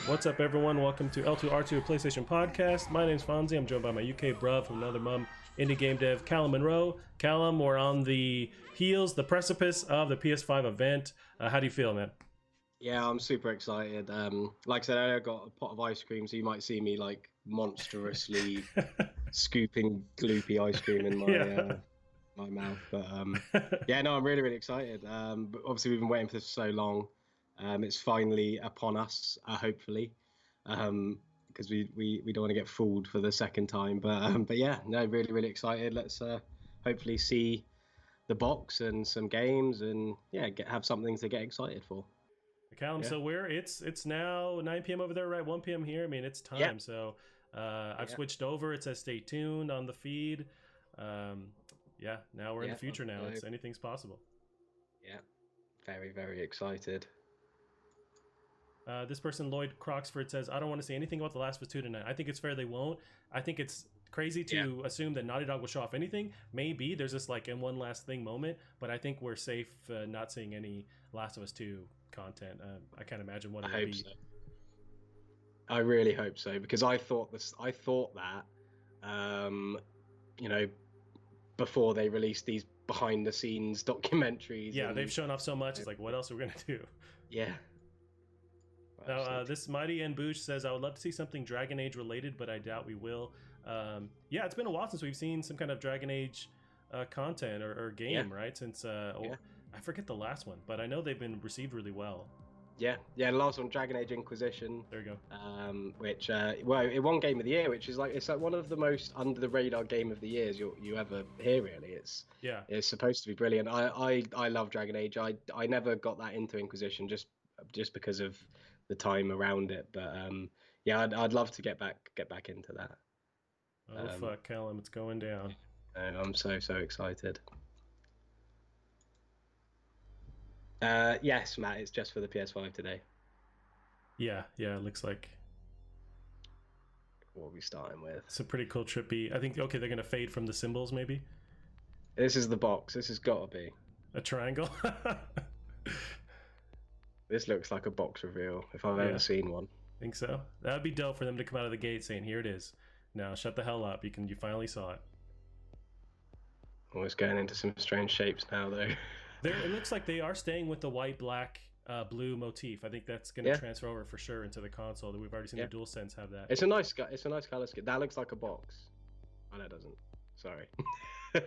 What's up, everyone? Welcome to L2R2, a PlayStation podcast. My name's Fonzie. I'm joined by my UK bruv from another mum, indie game dev, Callum Monroe. Callum, we're on the heels, the precipice of the PS5 event. How do you feel, man? Yeah, I'm super excited. Like I said, I got a pot of ice cream, so you might see me like monstrously scooping gloopy ice cream in Yeah. my mouth. But yeah, no, I'm really excited. But obviously, we've been waiting for this for so long. It's finally upon us, hopefully, because we don't want to get fooled for the second time. But yeah, no, really excited. Let's hopefully see the box and some games, and yeah, have something to get excited for. Callum, Yeah. so it's now 9 p.m. over there, right? 1 p.m. here. I mean, it's time. Yeah. So I've Yeah. switched over. It says stay tuned on the feed. Yeah, now we're in the future now. It's anything's possible. Yeah, very excited. This person, Lloyd Croxford, says, I don't want to say anything about The Last of Us 2 tonight. I think it's fair they won't. I think it's crazy to assume that Naughty Dog will show off anything. Maybe there's this like in one last thing moment, but I think we're safe not seeing any Last of Us 2 content. I can't imagine what it would be. So. I really hope so, because I thought that, you know, before they released these behind the scenes documentaries. Yeah, they've shown off so much. It's like, what else are we gonna do? Yeah. Now, this Mighty and Boosh says, I would love to see something Dragon Age related, but I doubt we will. Yeah, it's been a while since we've seen some kind of Dragon Age content or game, right? Since I forget the last one, but I know they've been received really well. Yeah, the last one, Dragon Age Inquisition. There you go. Which well, it won Game of the Year, which is it's like one of the most under the radar Game of the Years you ever hear. Really, it's supposed to be brilliant. I love Dragon Age. I never got that into Inquisition just because of the time around it, but yeah, I'd love to get back into that. Oh fuck, Callum, it's going down. I'm so excited. Yes, Matt, it's just for the PS5 today. Yeah, it looks like. What are we starting with? It's a pretty cool trippy. I think they're gonna fade from the symbols maybe. This is the box. This has got to be a triangle. This looks like a box reveal if I've ever seen one. Think so? That would be dope for them to come out of the gate saying, "Here it is. Now shut the hell up. You finally saw it." Oh, it's going into some strange shapes now, though. It looks like they are staying with the white, black, blue motif. I think that's going to transfer over for sure into the console. That we've already seen the DualSense have that. It's a nice color scheme. That looks like a box. Oh, no, it doesn't. Sorry.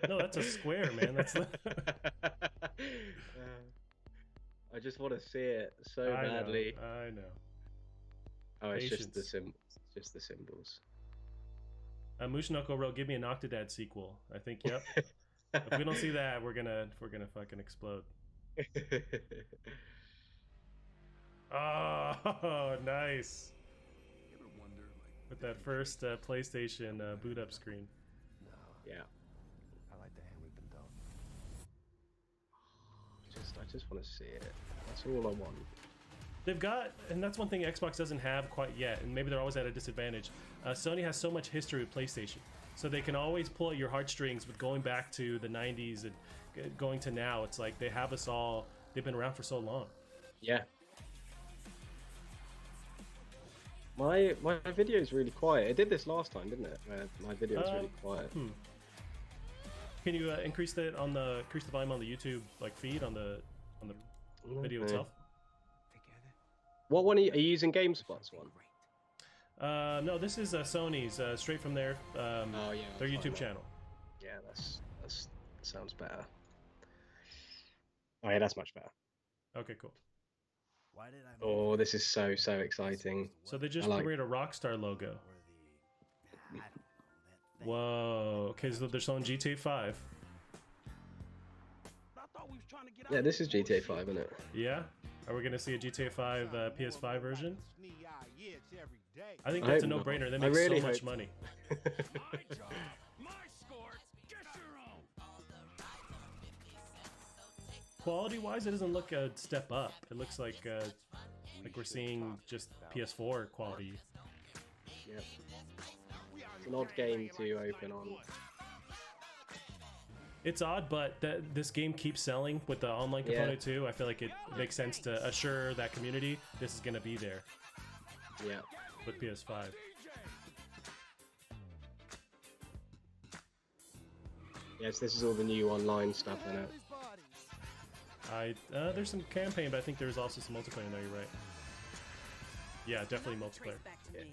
No, that's a square, man. That's. I just want to see it so badly. I know. Oh, it's just the symbols. It's just the symbols. Mushinoko wrote, "Give me an Octodad sequel." I think, yep. If we don't see that, we're gonna fucking explode. Oh, nice. With that first PlayStation boot up screen. Yeah. I like the hand we've been dealt. I just want to see it. That's all I want. They've got, and that's one thing Xbox doesn't have quite yet, and maybe they're always at a disadvantage. Sony has so much history with PlayStation, so they can always pull at your heartstrings with going back to the 90s and going to now. It's like they have us all, they've been around for so long. Yeah. My video is really quiet. It did this last time, didn't it? My video is really quiet. Can you increase the volume on the YouTube feed on the video itself? What one are you using? GameSpot's one? No, this is Sony's straight from their YouTube channel. Yeah, that sounds better. Oh yeah, that's much better. Okay, cool. Oh, this is so exciting. So they just created a Rockstar logo. Whoa. Okay, so they're showing GTA 5. Yeah, this is GTA 5, isn't it? Yeah. Are we gonna see a GTA 5 PS5 version? I think that's a no-brainer. That makes so much money. Quality-wise, it doesn't look a step up. It looks like we're seeing just PS4 quality. Yep. It's an odd game to open on. It's odd, but this game keeps selling with the online component too. I feel like it makes sense to assure that community this is going to be there. Yeah. with PS5. Yes, this is all the new online stuff in it. There's some campaign, but I think there's also some multiplayer in there. You're right. Yeah, definitely multiplayer. Yeah.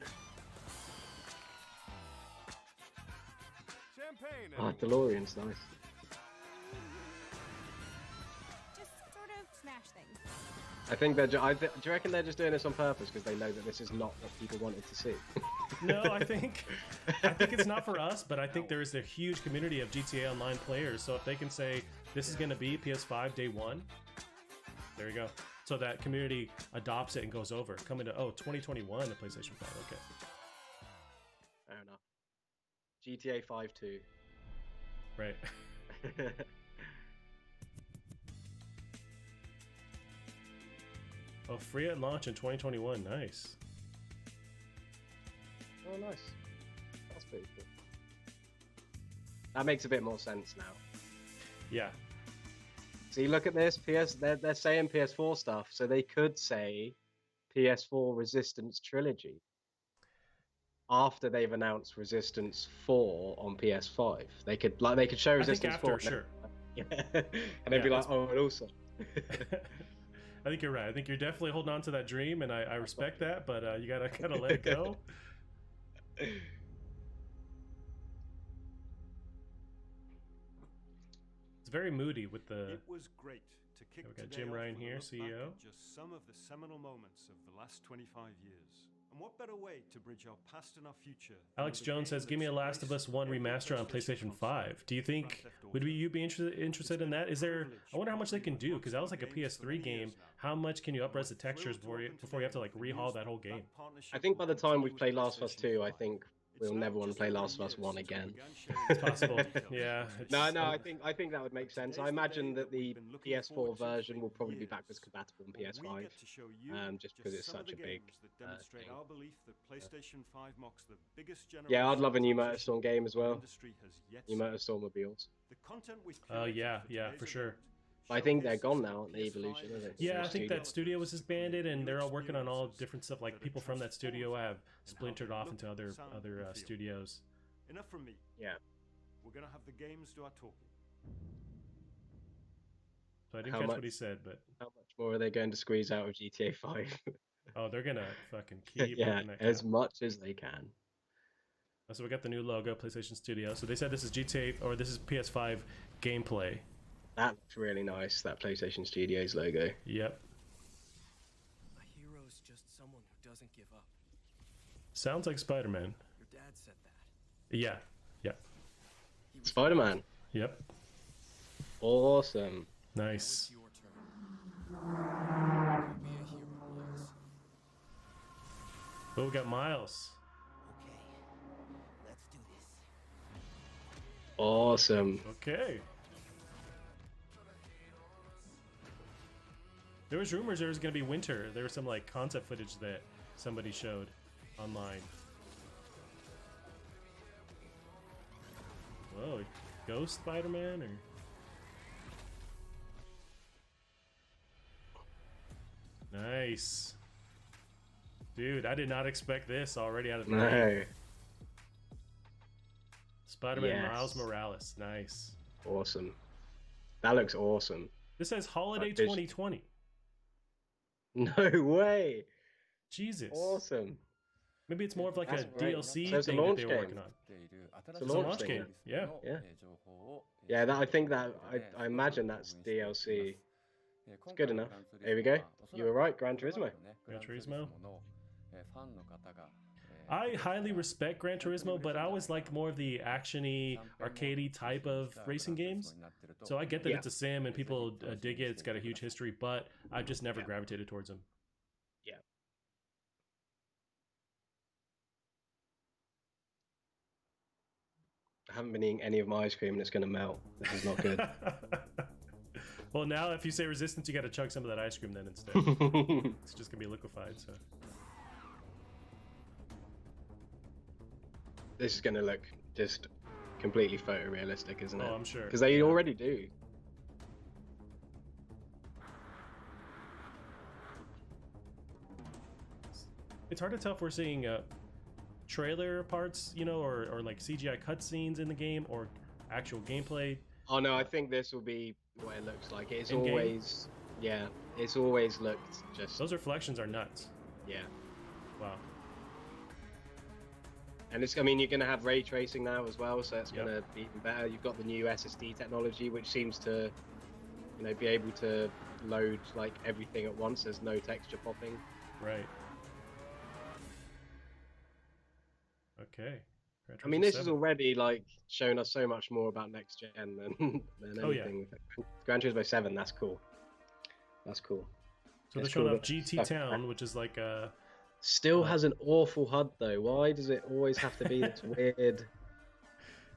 Oh, DeLorean's nice. Just sort of smash things. I think they're. Do you reckon they're just doing this on purpose because they know that this is not what people wanted to see? No, I think it's not for us, but I think there is a huge community of GTA Online players. So if they can say this is going to be PS5 day one, there you go. So that community adopts it and goes over. Coming to 2021, the PlayStation 5. Okay. Fair enough. GTA 5 2. Right. Oh, free at launch in 2021. Nice. Oh, nice. That's pretty cool. That makes a bit more sense now. Yeah. See, look at this. They're saying PS4 stuff, so they could say PS4 Resistance Trilogy after they've announced Resistance 4 on PS5. They could show Resistance I think after, 4. sure. Yeah. And they'd be like, oh, and also. I think you're right. I think you're definitely holding on to that dream, and I respect that, but you gotta kind of let it go. It's very moody with the. It was great to kick we got today Jim off Ryan with a here, look back CEO. at just some of the seminal moments of the last 25 years. And what better way to bridge our past and our future? Alex Jones says, "Give me a Last of Us 1 remaster on PlayStation 5." Do you think you be interested in that? Is there? I wonder how much they can do, because that was like a PS3 game. How much can you upres the textures before you have to like rehaul that whole game? I think by the time we play Last of Us 2, I think we'll never want to play Last of Us 1 again. It's possible. Yeah. No, I think that would make sense. I imagine that the PS4 version will probably be backwards compatible on PS5, just because it's such a big thing. Yeah, I'd love a new Motorstorm game as well. New Motorstormobiles. Oh yeah, for sure. I think they're gone now, aren't they, Evolution? Yeah, I think that studio was disbanded, and they're all working on all different stuff. Like people from that studio have splintered off into other studios. Enough from me. Yeah. We're gonna have the games do our talking. So I didn't catch what he said, but how much more are they going to squeeze out of GTA 5? Oh, they're gonna fucking keep as much as they can. So we got the new logo, PlayStation Studio. So they said this is GTA or this is PS5 gameplay. That looks really nice, that PlayStation Studios logo. Yep. A hero's just someone who doesn't give up. Sounds like Spider-Man. Your dad said that. Yeah. Spider-Man. Yep. Awesome. Nice. Your turn. Be a hero, yes. Oh, we got Miles. Okay, let's do this. Awesome. Okay. There was rumors there was going to be winter. There was some like concept footage that somebody showed online. Whoa, Ghost Spider-Man or? Nice. Dude, I did not expect this already out of the gate. Spider-Man Miles Morales. Nice. Awesome. That looks awesome. This says Holiday 2020. No way. Jesus. Awesome. Maybe it's more of like a DLC so thing that they were working on. It's a launch game. Yeah. Yeah, I think that I imagine that's DLC. It's good enough. Here we go. You were right, Gran Turismo. Gran Turismo. I highly respect Gran Turismo, but I always like more of the actiony, arcadey type of racing games. So I get that it's a sim and people dig it. It's got a huge history, but I've just never gravitated towards them. Yeah. I haven't been eating any of my ice cream and it's going to melt. This is not good. Well, now if you say Resistance, you got to chug some of that ice cream then instead. It's just going to be liquefied, so... This is going to look just completely photorealistic, isn't it? Oh, I'm sure. Because they already do. It's hard to tell if we're seeing trailer parts, you know, or like CGI cutscenes in the game, or actual gameplay. Oh no, I think this will be what it looks like. It's In-game? always, yeah, it's always looked just, Those reflections are nuts. yeah. Wow. And it's, I mean, you're going to have ray tracing now as well, so it's Yep. going to be even better. You've got the new SSD technology, which seems to, you know, be able to load like everything at once. There's no texture popping. Right. Okay. I mean, this is already like showing us so much more about next gen than Oh, yeah. anything. Gran Turismo 7, that's cool. That's cool. So they're It's showing cool off that GT stuff- Town, which is like Still has an awful HUD though. Why does it always have to be this weird,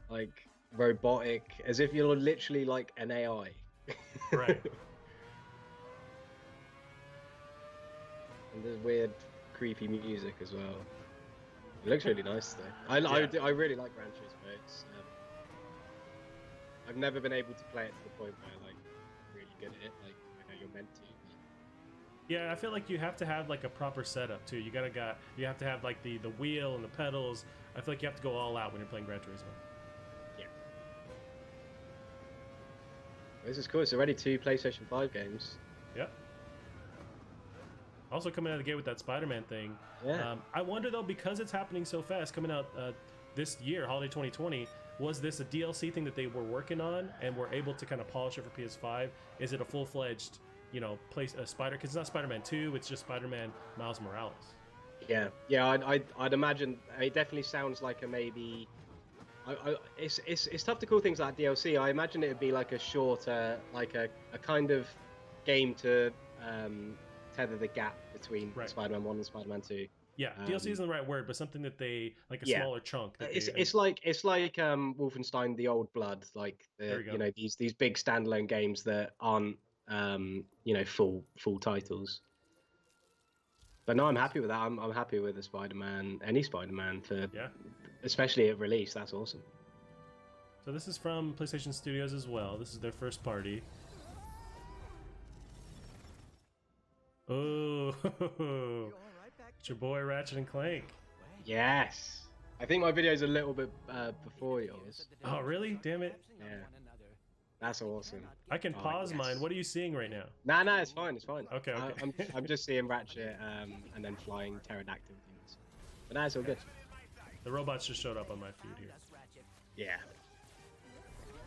like robotic, as if you're literally like an AI? right. And there's weird, creepy music as well. It looks really nice though. I really like Gran Turismo. It's, I've never been able to play it to the point where like really good at it, like I know you're meant to. Yeah, I feel like you have to have like a proper setup too. You have to have like the wheel and the pedals. I feel like you have to go all out when you're playing Gran Turismo. Yeah. This is cool. It's already 2 PlayStation 5 games. Yep. Also coming out of the gate with that Spider-Man thing. Yeah. I wonder though, because it's happening so fast, coming out this year, holiday 2020, was this a DLC thing that they were working on and were able to kind of polish it for PS5? Is it a full-fledged, you know, Spider? Because it's not Spider-Man 2, it's just Spider-Man Miles Morales. Yeah. I'd imagine it definitely sounds like a maybe. It's tough to call things like DLC. I imagine it would be like a shorter, like a kind of game to tether the gap between Right. Spider-Man 1 and Spider-Man 2. Yeah, DLC isn't the right word, but something that they like a Yeah. smaller chunk. That It's like Wolfenstein: The Old Blood, like There we go. you know these big standalone games that aren't you know full titles. But no, I'm happy with that. I'm happy with the Spider-Man, any Spider-Man for Yeah. especially at release. That's awesome. So this is from PlayStation Studios as well. This is their first party. Oh, it's your boy Ratchet and Clank. Yes. I think my video's a little bit before yours. Oh, really? Damn it. Yeah. That's awesome. I can Oh, pause yes. mine. What are you seeing right now? Nah, it's fine. It's fine. Okay. I'm just seeing Ratchet and then flying pterodactyl things. But nah, it's all good. The robots just showed up on my feed here. Yeah.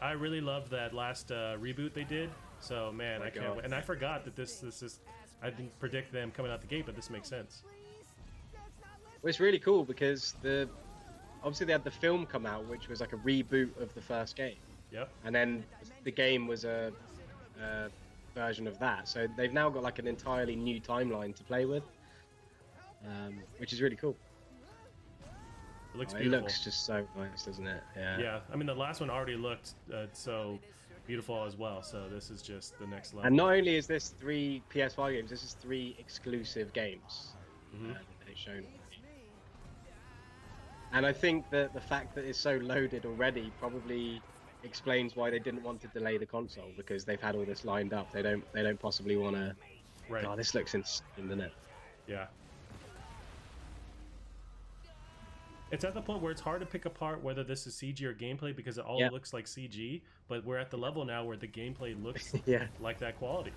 I really loved that last reboot they did. So man, Oh my I can't God. wait. And I forgot that this is. I didn't predict them coming out the gate, but this makes sense. Well, it's really cool because obviously they had the film come out, which was like a reboot of the first game, Yep. and then the game was a version of that. So they've now got like an entirely new timeline to play with, which is really cool. It looks It beautiful. looks just so nice, doesn't it? Yeah. Yeah, I mean the last one already looked so beautiful as well. So this is just the next level. And not only is this 3 PS5 games, this is 3 exclusive games Mhm. that they've shown. And I think that the fact that it's so loaded already probably explains why they didn't want to delay the console, because they've had all this lined up. They don't possibly want to. Right. Oh, this looks insane, doesn't it? Yeah. It's at the point where it's hard to pick apart whether this is CG or gameplay because it all Yeah. looks like CG, but we're at the level now where the gameplay looks Yeah. like that quality.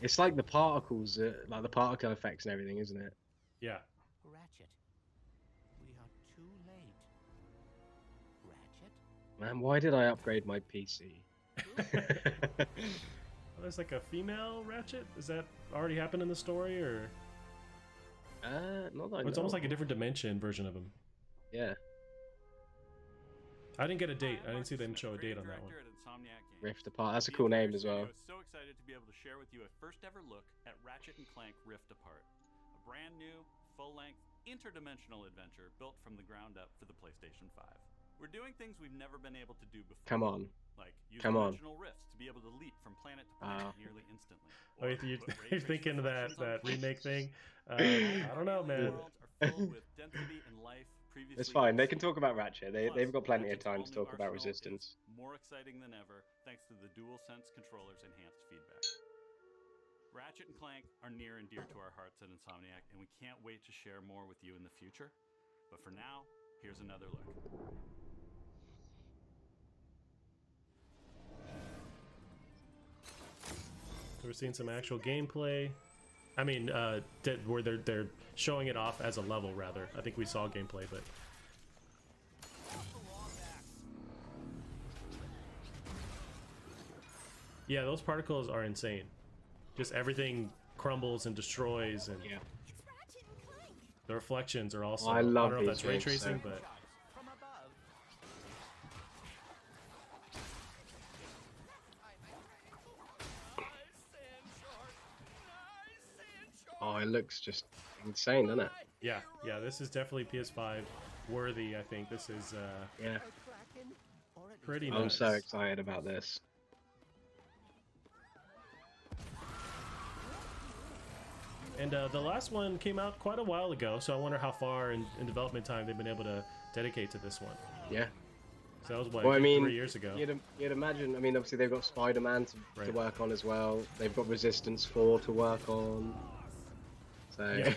It's like the particles, like the particle effects and everything, isn't it? Yeah. Ratchet, we are too late. Ratchet? Man, why did I upgrade my PC? Oh, there's like a female Ratchet? Is that already happened in the story, or Not that I it's know almost like a of. different dimension version of him? Yeah, I didn't get a date. I didn't see them show a date on that one. Rift Apart. That's a cool name as well. So excited to be able to share with you a first ever look at Ratchet and Clank Rift Apart, a brand new, full-length, interdimensional adventure built from the ground up for the PlayStation 5. We're doing things we've never been able to do before. Come on. Like use Come on. dimensional rifts to be able to leap from planet to planet Wow. nearly instantly. Oh, Or you're, put ray you're tracing thinking that reflections on that remake faces. thing? I don't know, man. Worlds are filled with density and life previously It's fine. They can unseen. talk about Ratchet. They've Plus, got plenty of Ratchet's time to all-new talk about arsenal is Resistance. More exciting than ever, thanks to the DualSense controller's enhanced feedback. Ratchet Ratchet and Clank are near and dear to our hearts at Insomniac, and we can't wait to share more with you in the future. But for now, here's another look. So we're seeing some actual gameplay. I mean, where they're showing it off as a level, rather. I think we saw gameplay, but yeah, those particles are insane. Just everything crumbles and destroys, and Yeah. It's Ratchet and Clank. the reflections are also. I love I don't know if these that's ray games tracing, so but From above. Oh, it looks just insane, doesn't it? yeah, this is definitely PS5 worthy. I think this is Yeah. pretty I'm nice. so excited about this. And the last one came out quite a while ago, so I wonder how far in development time they've been able to dedicate to this one. Yeah. So that was what, Well, I mean, 3 years ago. You'd imagine. I mean, obviously they've got Spider-Man to Right. work on as well. They've got Resistance 4 to work on. So Yeah.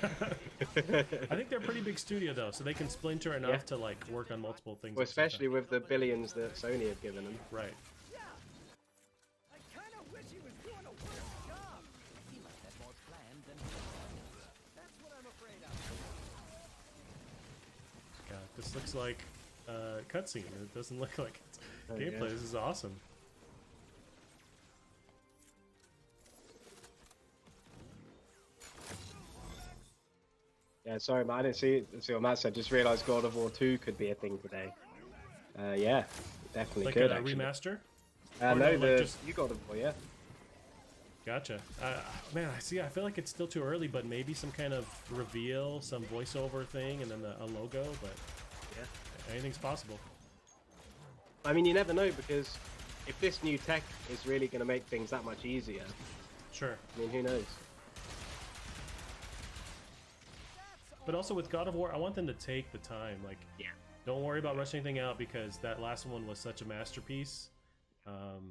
I think they're a pretty big studio though, so they can splinter enough Yeah. to like work on multiple things. well, at the same especially time. with the billions that Sony have given them. Right. I kind of wish he was doing a worse job. He must have more planned than That's what I'm afraid of. Yeah, this looks like a cutscene. It doesn't look like it's Oh, gameplay. yeah. This is awesome. Yeah, sorry, man. I didn't see what Matt said. Just realised God of War 2 could be a thing today. Yeah, definitely Like could a actually. remaster. No, or no, like the just- you God of War, yeah. Gotcha. Man, I feel like it's still too early, but maybe some kind of reveal, some voiceover thing, and then a logo. But Yeah. anything's possible. I mean, you never know, because if this new tech is really going to make things that much easier, Sure. I mean, who knows? But also with God of War, I want them to take the time. Like, Yeah. don't worry about rushing anything out because that last one was such a masterpiece. So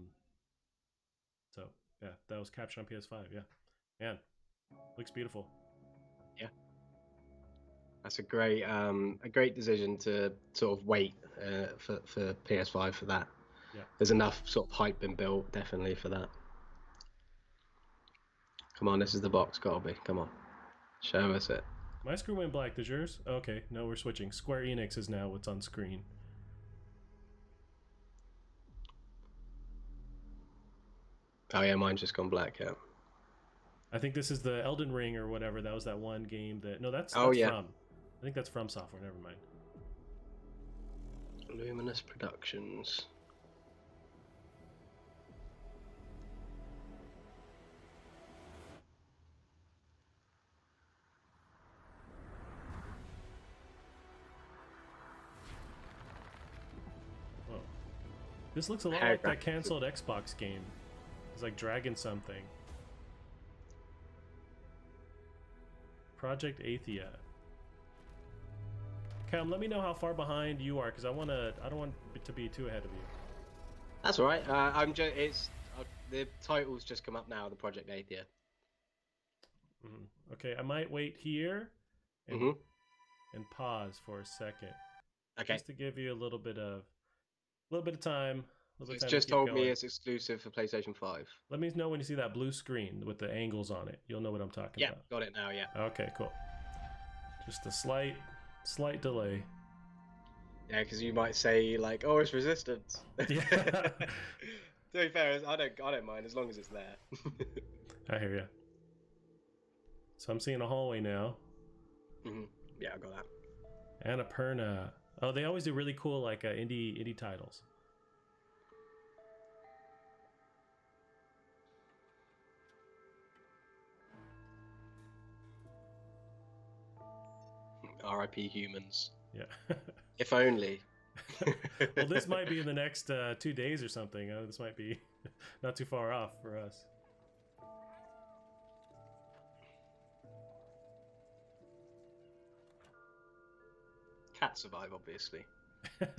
yeah, that was captured on PS5. Yeah, man, looks beautiful. That's a great decision to sort of wait for PS5 for that. Yeah. There's enough sort of hype been built, definitely, for that. Come on, this is the box, gotta be. Come on, show us it. My screen went black. Does yours? Okay, no, we're switching. Square Enix is now what's on screen. Oh yeah, mine's just gone black. Yeah. I think this is the Elden Ring or whatever. That was that one game that. No, that's Oh, yeah. from. I think that's from Software. Never mind. Luminous Productions. Whoa. This looks a lot like that canceled Xbox game. It's like Dragon something. Project Athia. Cam, let me know how far behind you are, because I don't want it to be too ahead of you. That's all right. I'm just. The title's just come up now. The Project Athia. Okay, I might wait here and, Mhm. and pause for a second, Okay. just to give you a little bit of time. So it's just told me it's exclusive for PlayStation 5. Let me know when you see that blue screen with the angles on it. You'll know what I'm talking Yeah, about. got it now. Yeah. Okay, cool. Just a slight delay. Yeah, because you might say like, "Oh, it's Resistance." Yeah. To be fair, I don't mind as long as it's there. I hear you. So I'm seeing a hallway now. Yeah, I got that. Annapurna. Oh, they always do really cool like indie titles. R.I.P. humans. Yeah. If only. Well, this might be in the next 2 days or something. This might be not too far off for us. Cats survive, obviously. That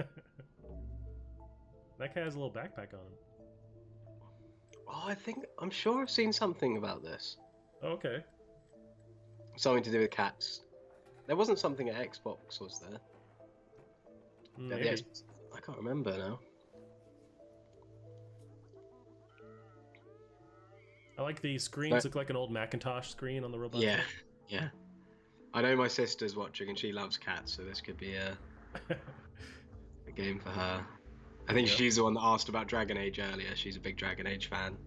guy has a little backpack on him. Oh, I'm sure I've seen something about this. Okay. Something to do with cats. There wasn't something at Xbox, was there? Yeah, the Maybe. Xbox- I can't remember now. I like the screens look like an old Macintosh screen on the robot. Yeah, yeah. I know my sister's watching and she loves cats, so this could be a game for her. I think Yeah. she's the one that asked about Dragon Age earlier. She's a big Dragon Age fan.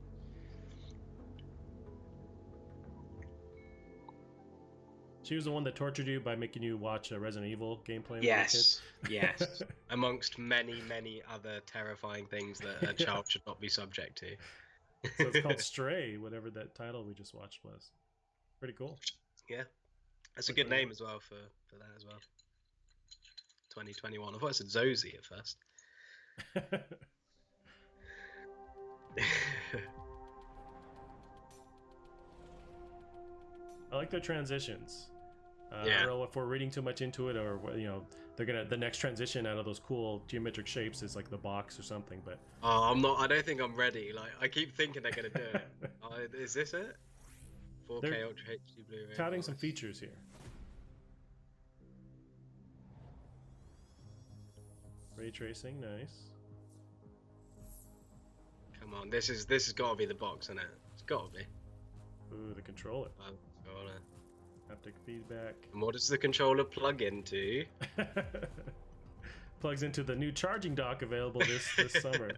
She was the one that tortured you by making you watch a Resident Evil gameplay. Yes, yes. Amongst many, many other terrifying things that a child should not be subject to. So it's called Stray, whatever that title we just watched was. Pretty cool. Yeah, that's a good name as well for that as well. 2021. I thought it said Zosie at first. I like their transitions. I Yeah. don't know if we're reading too much into it, or they're gonna the next transition out of those cool geometric shapes is like the box or something. But Oh, I'm not. I don't think I'm ready. Like, I keep thinking they're gonna do it. Is this it? 4K They're Ultra HD Blu-ray. touting some features here. Ray tracing, nice. Come on, this has got to be the box, isn't it? It's got to be. Ooh, the controller. Controller. Haptic feedback. And what does the controller plug into? Plugs into the new charging dock available this summer.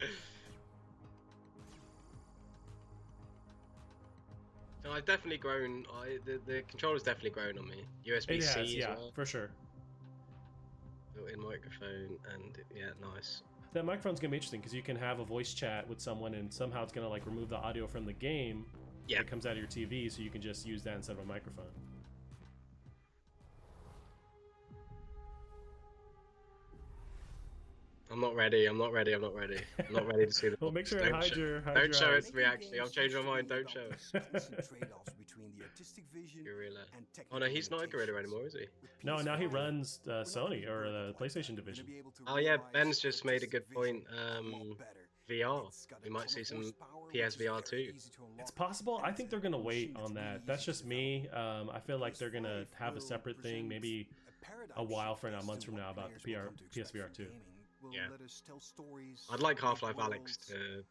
No, I've definitely grown. The controller's definitely grown on me. USB-C It has, as yeah, well. for sure. Built-in microphone, and yeah, nice. That microphone's gonna be interesting because you can have a voice chat with someone, and somehow it's gonna like remove the audio from the game Yeah. that comes out of your TV, so you can just use that instead of a microphone. I'm not ready. I'm not ready. I'm not ready. I'm not ready to see the. Well, make box. sure and hide your Don't show it eyes. to me. Actually, I'll change my mind. Don't show it. Gorilla. Gorilla. Oh no, he's not a gorilla anymore, is he? No, now he runs Sony or the PlayStation division. Oh yeah, Ben's just made a good point. VR. We might see some PSVR 2. It's possible. I think they're gonna wait on that. That's just me. I feel like they're gonna have a separate thing, maybe a while from now, months from now, about the PSVR 2. Yeah. I'd like Half-Life Alex to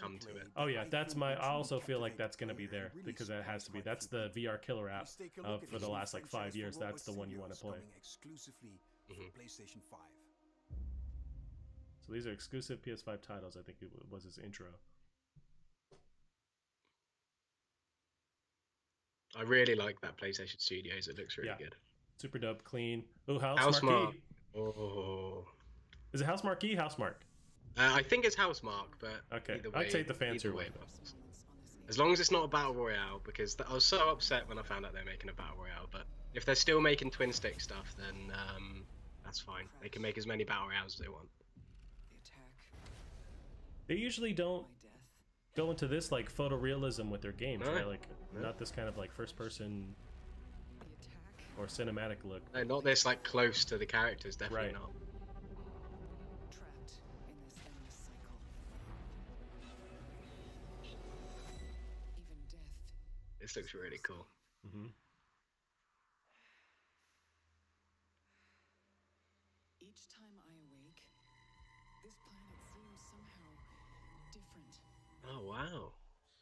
come to it. Oh yeah, that's my. I also feel like that's gonna be there because it has to be. That's the VR killer app for the last like 5 years. That's the one you want to play. PlayStation 5. So these are exclusive PS5 titles. I think it was his intro. I really like that PlayStation Studios. It looks really good. Super dope, clean. Oh, house Housemark. marquee. Oh. Is it house marquee? Housemark. I think it's Housemark, but Okay, either way, I'd take the fancier way. As long as it's not a battle royale, because I was so upset when I found out they're making a battle royale. But if they're still making twin stick stuff, then that's fine. They can make as many battle royales as they want. They usually don't go into this like photorealism with their games, No. right? Like not this kind of like first person or cinematic look. No, not this like close to the characters. Definitely Right. not. Trapped in this endless cycle. Even death. This looks really cool. Mm-hmm. Each time I awake, this planet seems somehow different. Oh wow.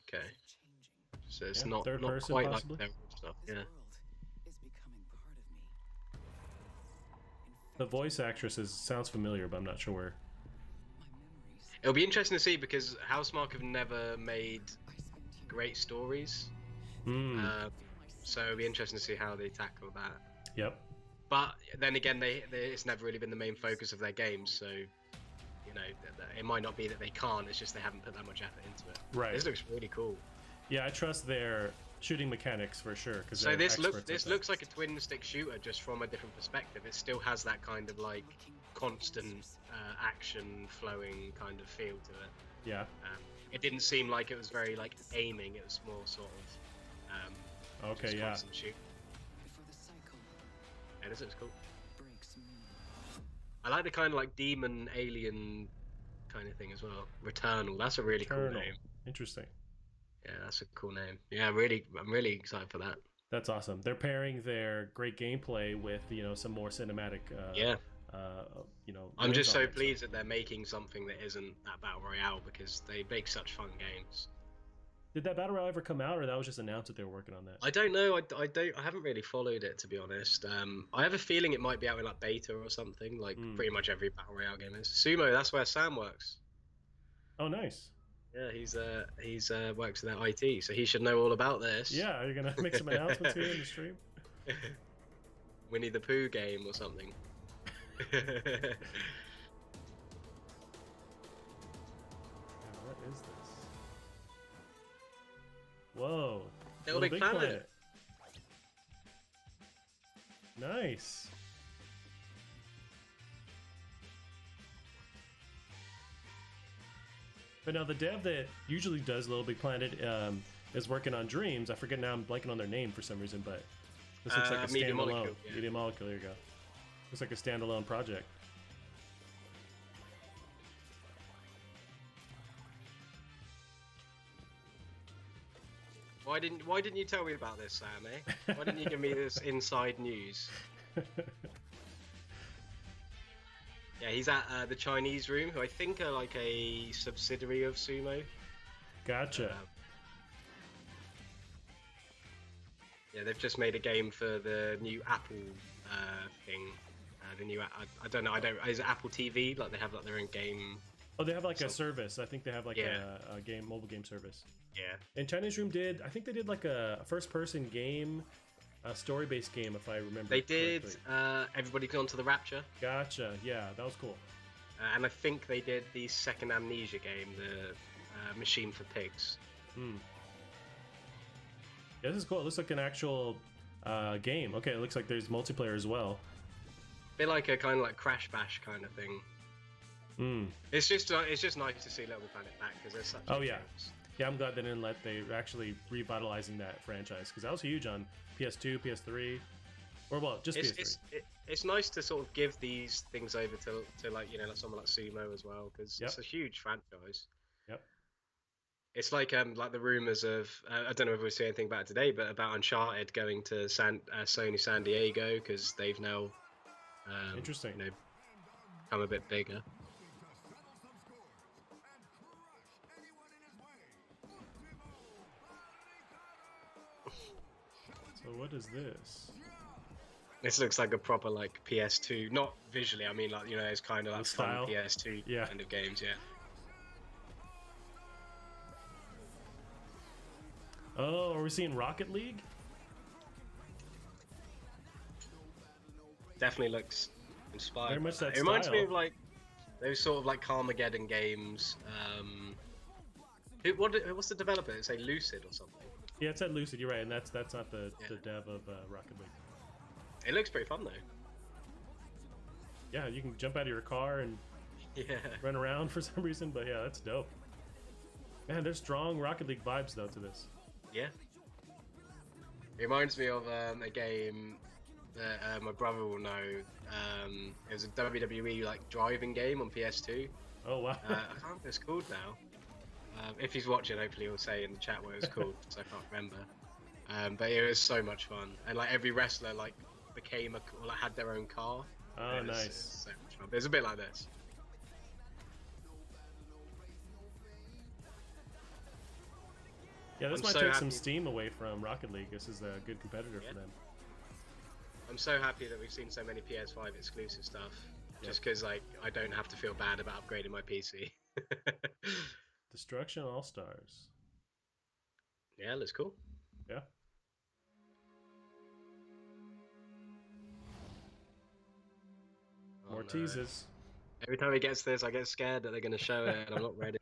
Okay. Changing. So it's Yeah, not third not person, quite possibly? like their stuff. This Yeah. world is becoming part of me. The voice actress sounds familiar, but I'm not sure where. My memories. It'll be interesting to see because Housemark have never made I spent here. great stories. Mm. So it'll be interesting to see how they tackle that. Yep. But then again, it's never really been the main focus of their games, so you know it might not be that they can't. It's just they haven't put that much effort into it. Right. This looks really cool. Yeah, I trust their shooting mechanics for sure. So this looks like a twin stick shooter just from a different perspective. It still has that kind of like constant action flowing kind of feel to it. Yeah. It didn't seem like it was very like aiming. It was more sort of Okay. just Yeah. constant shoot. Before the cycle Yeah, this looks cool. breaks me. I like the kind of like demon alien kind of thing as well. Returnal. That's a really cool Eternal. name. Interesting. Yeah, that's a cool name. Yeah, I'm really excited for that. That's awesome. They're pairing their great gameplay with some more cinematic. Yeah. Uh, I'm wins just on so it, pleased that they're making something that isn't that battle royale because they make such fun games. Did that battle royale ever come out, or that was just announced that they were working on that? I don't know. I haven't really followed it, to be honest. I have a feeling it might be out in like beta or something. Like pretty much every battle royale game is. Sumo, that's where Sam works. Oh, nice. Yeah, he's works in that IT, so he should know all about this. Yeah, are you gonna make some announcements here in the stream? Winnie the Pooh game or something. Yeah, what is this? Whoa. Little Big Planet. Nice. But now the dev that usually does Little Big Planet is working on Dreams. I forget now, I'm blanking on their name for some reason, but this looks like a Media standalone. Molecule, yeah. Media Molecule, there you go. Looks like a standalone project. Why didn't you tell me about this, Sam? Eh? Why didn't you give me this inside news? Yeah, he's at the Chinese Room, who I think are like a subsidiary of Sumo. Gotcha. Yeah, they've just made a game for the new Apple thing. The new, I don't know, is it Apple TV? Like they have like their own game. Oh, they have like a service. I think they have like Yeah. a mobile game service. Yeah. And Chinese Room I think they did like a first-person game, a story-based game, if I remember. They did. correctly. Everybody Gone to the Rapture. Gotcha. Yeah, that was cool. And I think they did the second Amnesia game, the Machine for Pigs. Hmm. Yeah, this is cool. It looks like an actual game. Okay, it looks like there's multiplayer as well. Bit like a kind of like Crash Bash kind of thing. Hmm. It's just nice to see Little Big Planet back because there's such. Oh good yeah. games. Yeah, I'm glad they're actually revitalizing that franchise because that was huge on PS2, PS3, or well, just PS3. It's nice to sort of give these things over to like like someone like Sumo as well because it's a huge franchise. Yep. It's like the rumors of I don't know if we see anything about it today, but about Uncharted going to Sony San Diego because they've now Interesting. Become a bit bigger. So what is this? This looks like a proper like PS2, not visually. I mean, like it's kind of like fun PS2 kind of games. Yeah. Oh, are we seeing Rocket League? Definitely looks inspired. Very much that It reminds me style. of like those sort of like Carmageddon games. What's the developer? It's like Lucid or something. Yeah, it said Lucid. You're right, and that's not the dev of Rocket League. It looks pretty fun though. Yeah, you can jump out of your car and run around for some reason, but yeah, that's dope. Man, there's strong Rocket League vibes though to this. Yeah. It reminds me of a game that my brother will know. It was a WWE like driving game on PS2. Oh wow. I can't remember what it's called now. If he's watching, hopefully he'll say in the chat what it was called, because I can't remember. But it was so much fun, and like every wrestler like became had their own car. Oh, nice. It's so much fun. It's a bit like this. Yeah, this I'm might so take some happy. steam away from Rocket League. This is a good competitor for them. I'm so happy that we've seen so many PS5 exclusive stuff. Just because like I don't have to feel bad about upgrading my PC. Destruction All Stars. Yeah, looks cool. Yeah. More teases. Every time he gets this, I get scared that they're going to show it, and I'm not ready.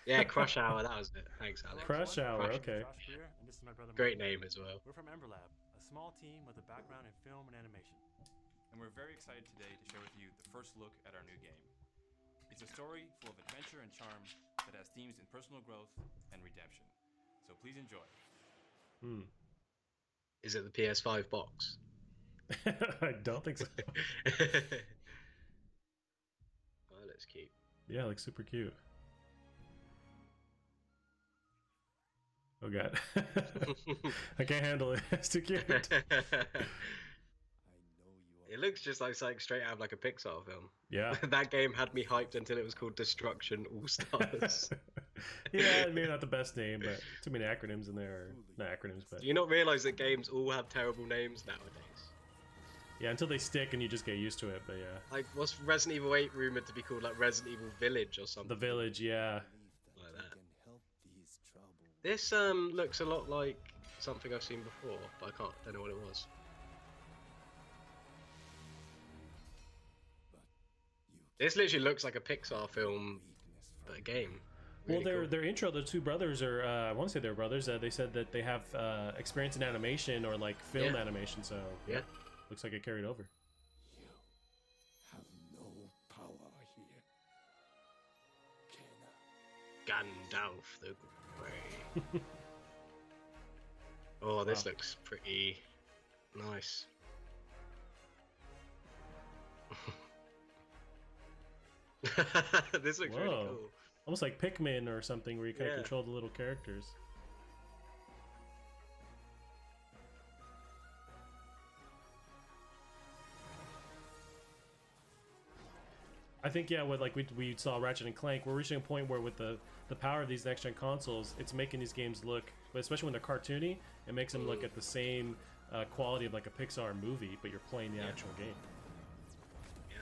Yeah, Crush Hour, that was it. Thanks, Alex. Crush Hour, okay. Josh Greer, and this is my brother Great Mike. name as well. We're from Ember Lab, a small team with a background in film and animation. And we're very excited today to share with you the first look at our new game. It's a story full of adventure and charm that has themes in personal growth and redemption. So please enjoy. Is it the PS5 box? I don't think so. Oh, that's cute. Yeah, like super cute. Oh god. I can't handle it. It's too cute. It looks just like something straight out of like a Pixar film. Yeah. That game had me hyped until it was called Destruction All Stars. Yeah, maybe not the best name, but too many acronyms in there. Or, not acronyms, but Do you not realize that games all have terrible names nowadays? yeah, until they stick and you just get used to it. But yeah, Like, what's Resident Evil 8 rumored to be called? Like Resident Evil Village or something? the Village. Yeah. Like that. This looks a lot like something I've seen before, but I don't know what it was. This literally looks like a Pixar film, but a game. Really Well, cool. their intro, the two brothers are, I want to say they're brothers. They said that they have experience in animation or like film Yeah. animation, so Yeah. looks like it carried over. Have no power here. Gandalf the Grey. Oh, this Wow. looks pretty nice. This looks really Whoa. cool. Almost like Pikmin or something, where you kind of Yeah. control the little characters. I think yeah, with like we saw Ratchet and Clank, we're reaching a point where with the power of these next gen consoles, it's making these games look, but especially when they're cartoony, it makes them look at the same quality of like a Pixar movie, but you're playing the actual game. Yeah.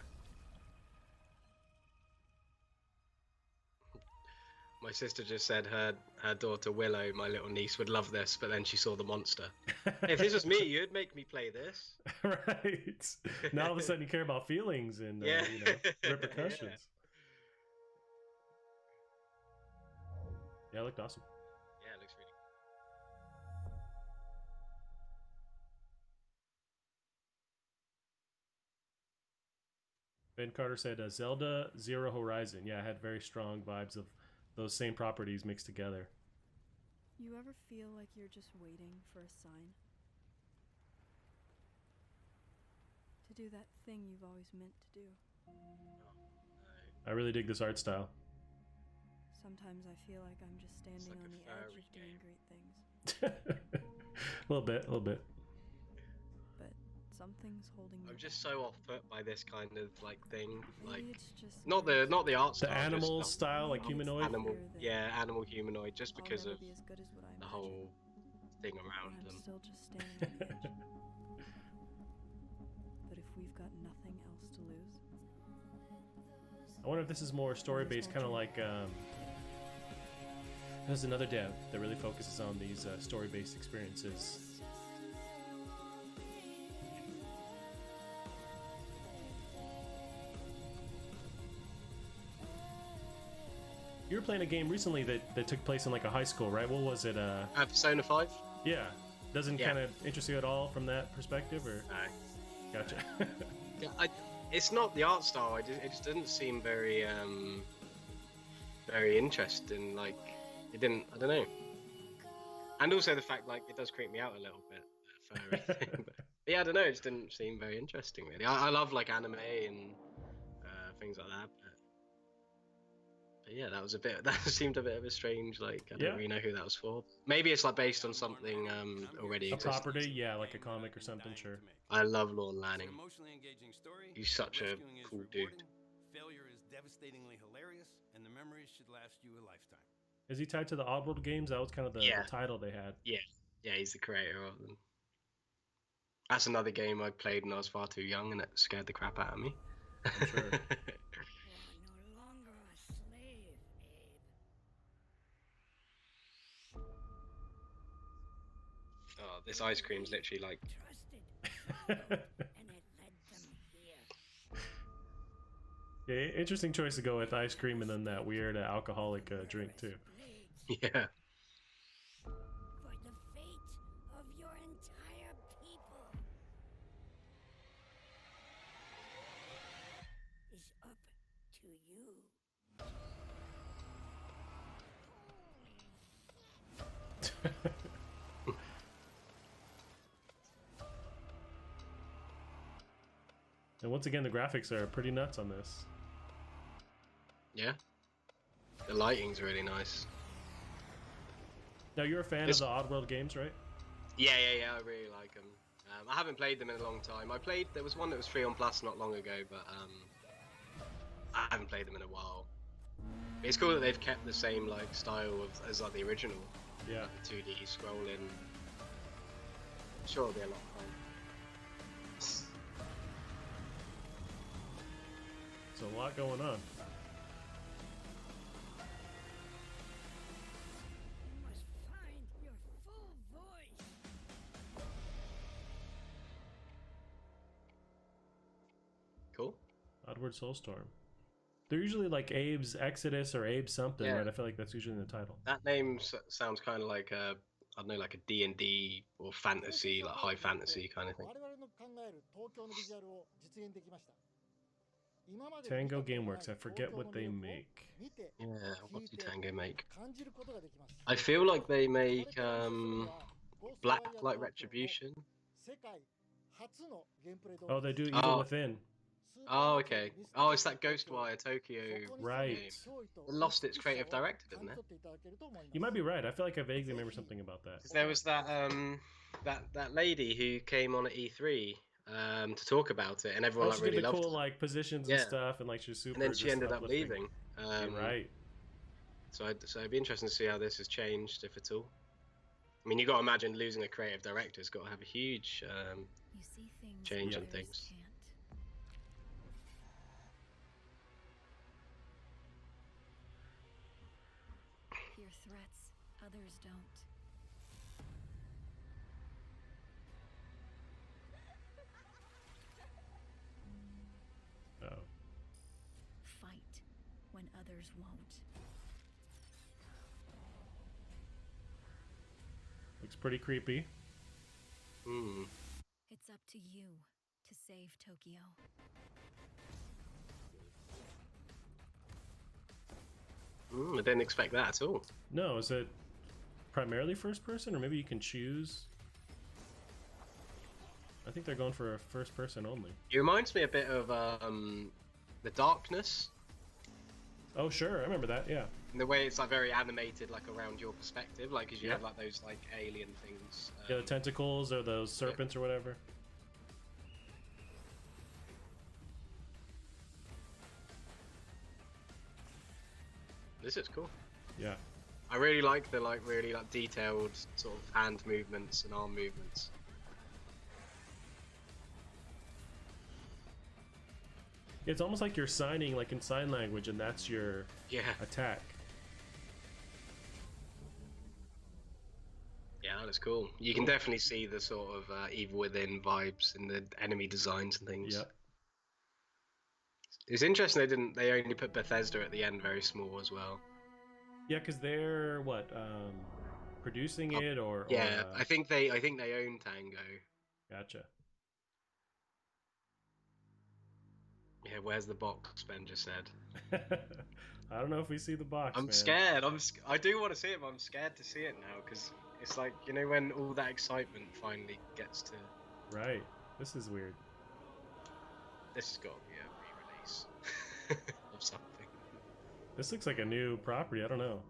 My sister just said her daughter Willow, my little niece, would love this, but then she saw the monster. If this was me, you'd make me play this. Right. Now all of a sudden you care about feelings and Yeah. you know, repercussions. Yeah, it looked awesome. Yeah, it looks really Ben Carter said Zelda Zero Horizon. Yeah, I had very strong vibes of those same properties mixed together. You ever feel like you're just waiting for a sign? To do that thing you've always meant to do. I really dig this art style. Sometimes I feel like I'm just standing like on a the edge fairy of doing game. great things. A little bit. But something's holding me I'm just back. so off put by this kind of like thing. Like Maybe it's just not the art The style. animal just style, like It's humanoid. animal, fear that yeah, animal humanoid, just I'll because never of be as good as what I the imagine, whole thing and around I'm them. still just standing on the edge. But if we've got nothing else to lose, I wonder if this is more story-based, kind of like there's another dev that really focuses on these story-based experiences. You were playing a game recently that took place in like a high school, right? What was it? Persona 5? Yeah. Doesn't Yeah. kind of interest you at all from that perspective, or? No. Gotcha. Yeah, it's not the art style. It just didn't seem very very interesting. Like it didn't. I don't know. And also the fact like it does creep me out a little bit. The furry thing. But yeah, I don't know. It just didn't seem very interesting really. I love like anime and things like that. But yeah, that was a bit. That seemed a bit of a strange. Like I Yeah. don't really know who that was for. Maybe it's like based on something already A existing. property, yeah, like a comic or something, sure. I love Lorne Lanning. Emotionally engaging story. He's such a rescuing is cool dude. rewarding, failure is devastatingly hilarious, and the memories should last you a lifetime. Is he tied to the Oddworld games? That was kind of the Yeah. title they had. Yeah, he's the creator of them. That's another game I played when I was far too young, and it scared the crap out of me. I'm sure. You're no longer a slave, Abe. Oh, this ice cream's literally like. Trusted, followed, and it led them here. Yeah, interesting choice to go with ice cream and then that weird alcoholic drink too. Blades Yeah. for the fate of your entire people is up to you. And once again, the graphics are pretty nuts on this. Yeah. The lighting's really nice. Now you're a fan of the Oddworld games, right? Yeah. I really like them. I haven't played them in a long time. There was one that was free on Plus not long ago, but I haven't played them in a while. It's cool that they've kept the same like style as like the original. Yeah. Like the 2D scrolling. I'm sure it'll be a lot of fun. There's a lot going on. You must find your full voice. Cool. Oddworld Soulstorm. They're usually like Abe's Exodus or Abe's something, Yeah. right? I feel like that's usually in the title. That name sounds kind of like I don't know, like a D&D or fantasy, like high fantasy kind of thing. Tango Gameworks. I forget what they make. Yeah, what do Tango make? I feel like they make Blacklight Retribution. Oh, they do Evil Within. Oh, okay. Oh, it's that Ghostwire Tokyo Right. game. It lost its creative director, didn't it? You might be right. I feel like I vaguely remember something about that. 'Cause there was that that lady who came on at E3 to talk about it, and everyone Oh, like she really did the loved cool it. like positions and stuff, and like she was super. And then she just ended up uplifting. leaving. You're right. So it'd be interesting to see how this has changed, if at all. I mean, you got to imagine losing a creative director's got to have a huge You see things change on others things. can't. Hear threats others don't. Oh. Fight when others won't. Looks pretty creepy. Hmm. It's up to you to save Tokyo. I didn't expect that at all. No, is it primarily first person, or maybe you can choose? I think they're going for a first person only. It reminds me a bit of The Darkness. Oh, sure, I remember that. Yeah. In the way it's like very animated, like around your perspective, like because you Yeah. have like those like alien things. Yeah, the tentacles or those serpents or whatever. This is cool. Yeah. I really like the really detailed sort of hand movements and arm movements. It's almost like you're signing like in sign language, and that's your attack. Yeah, that's cool. You can definitely see the sort of Evil Within vibes in the enemy designs and things. Yep. It's interesting they only put Bethesda at the end, very small as well. Yeah, because they're what producing it or yeah, I think they own Tango. Gotcha. Yeah, where's the box? Ben just said. I don't know if we see the box. I'm man. scared. I do want to see it, but I'm scared to see it now because it's like, you know, when all that excitement finally gets to. Right. This is weird. This has got to be a re-release of something. This looks like a new property. I don't know.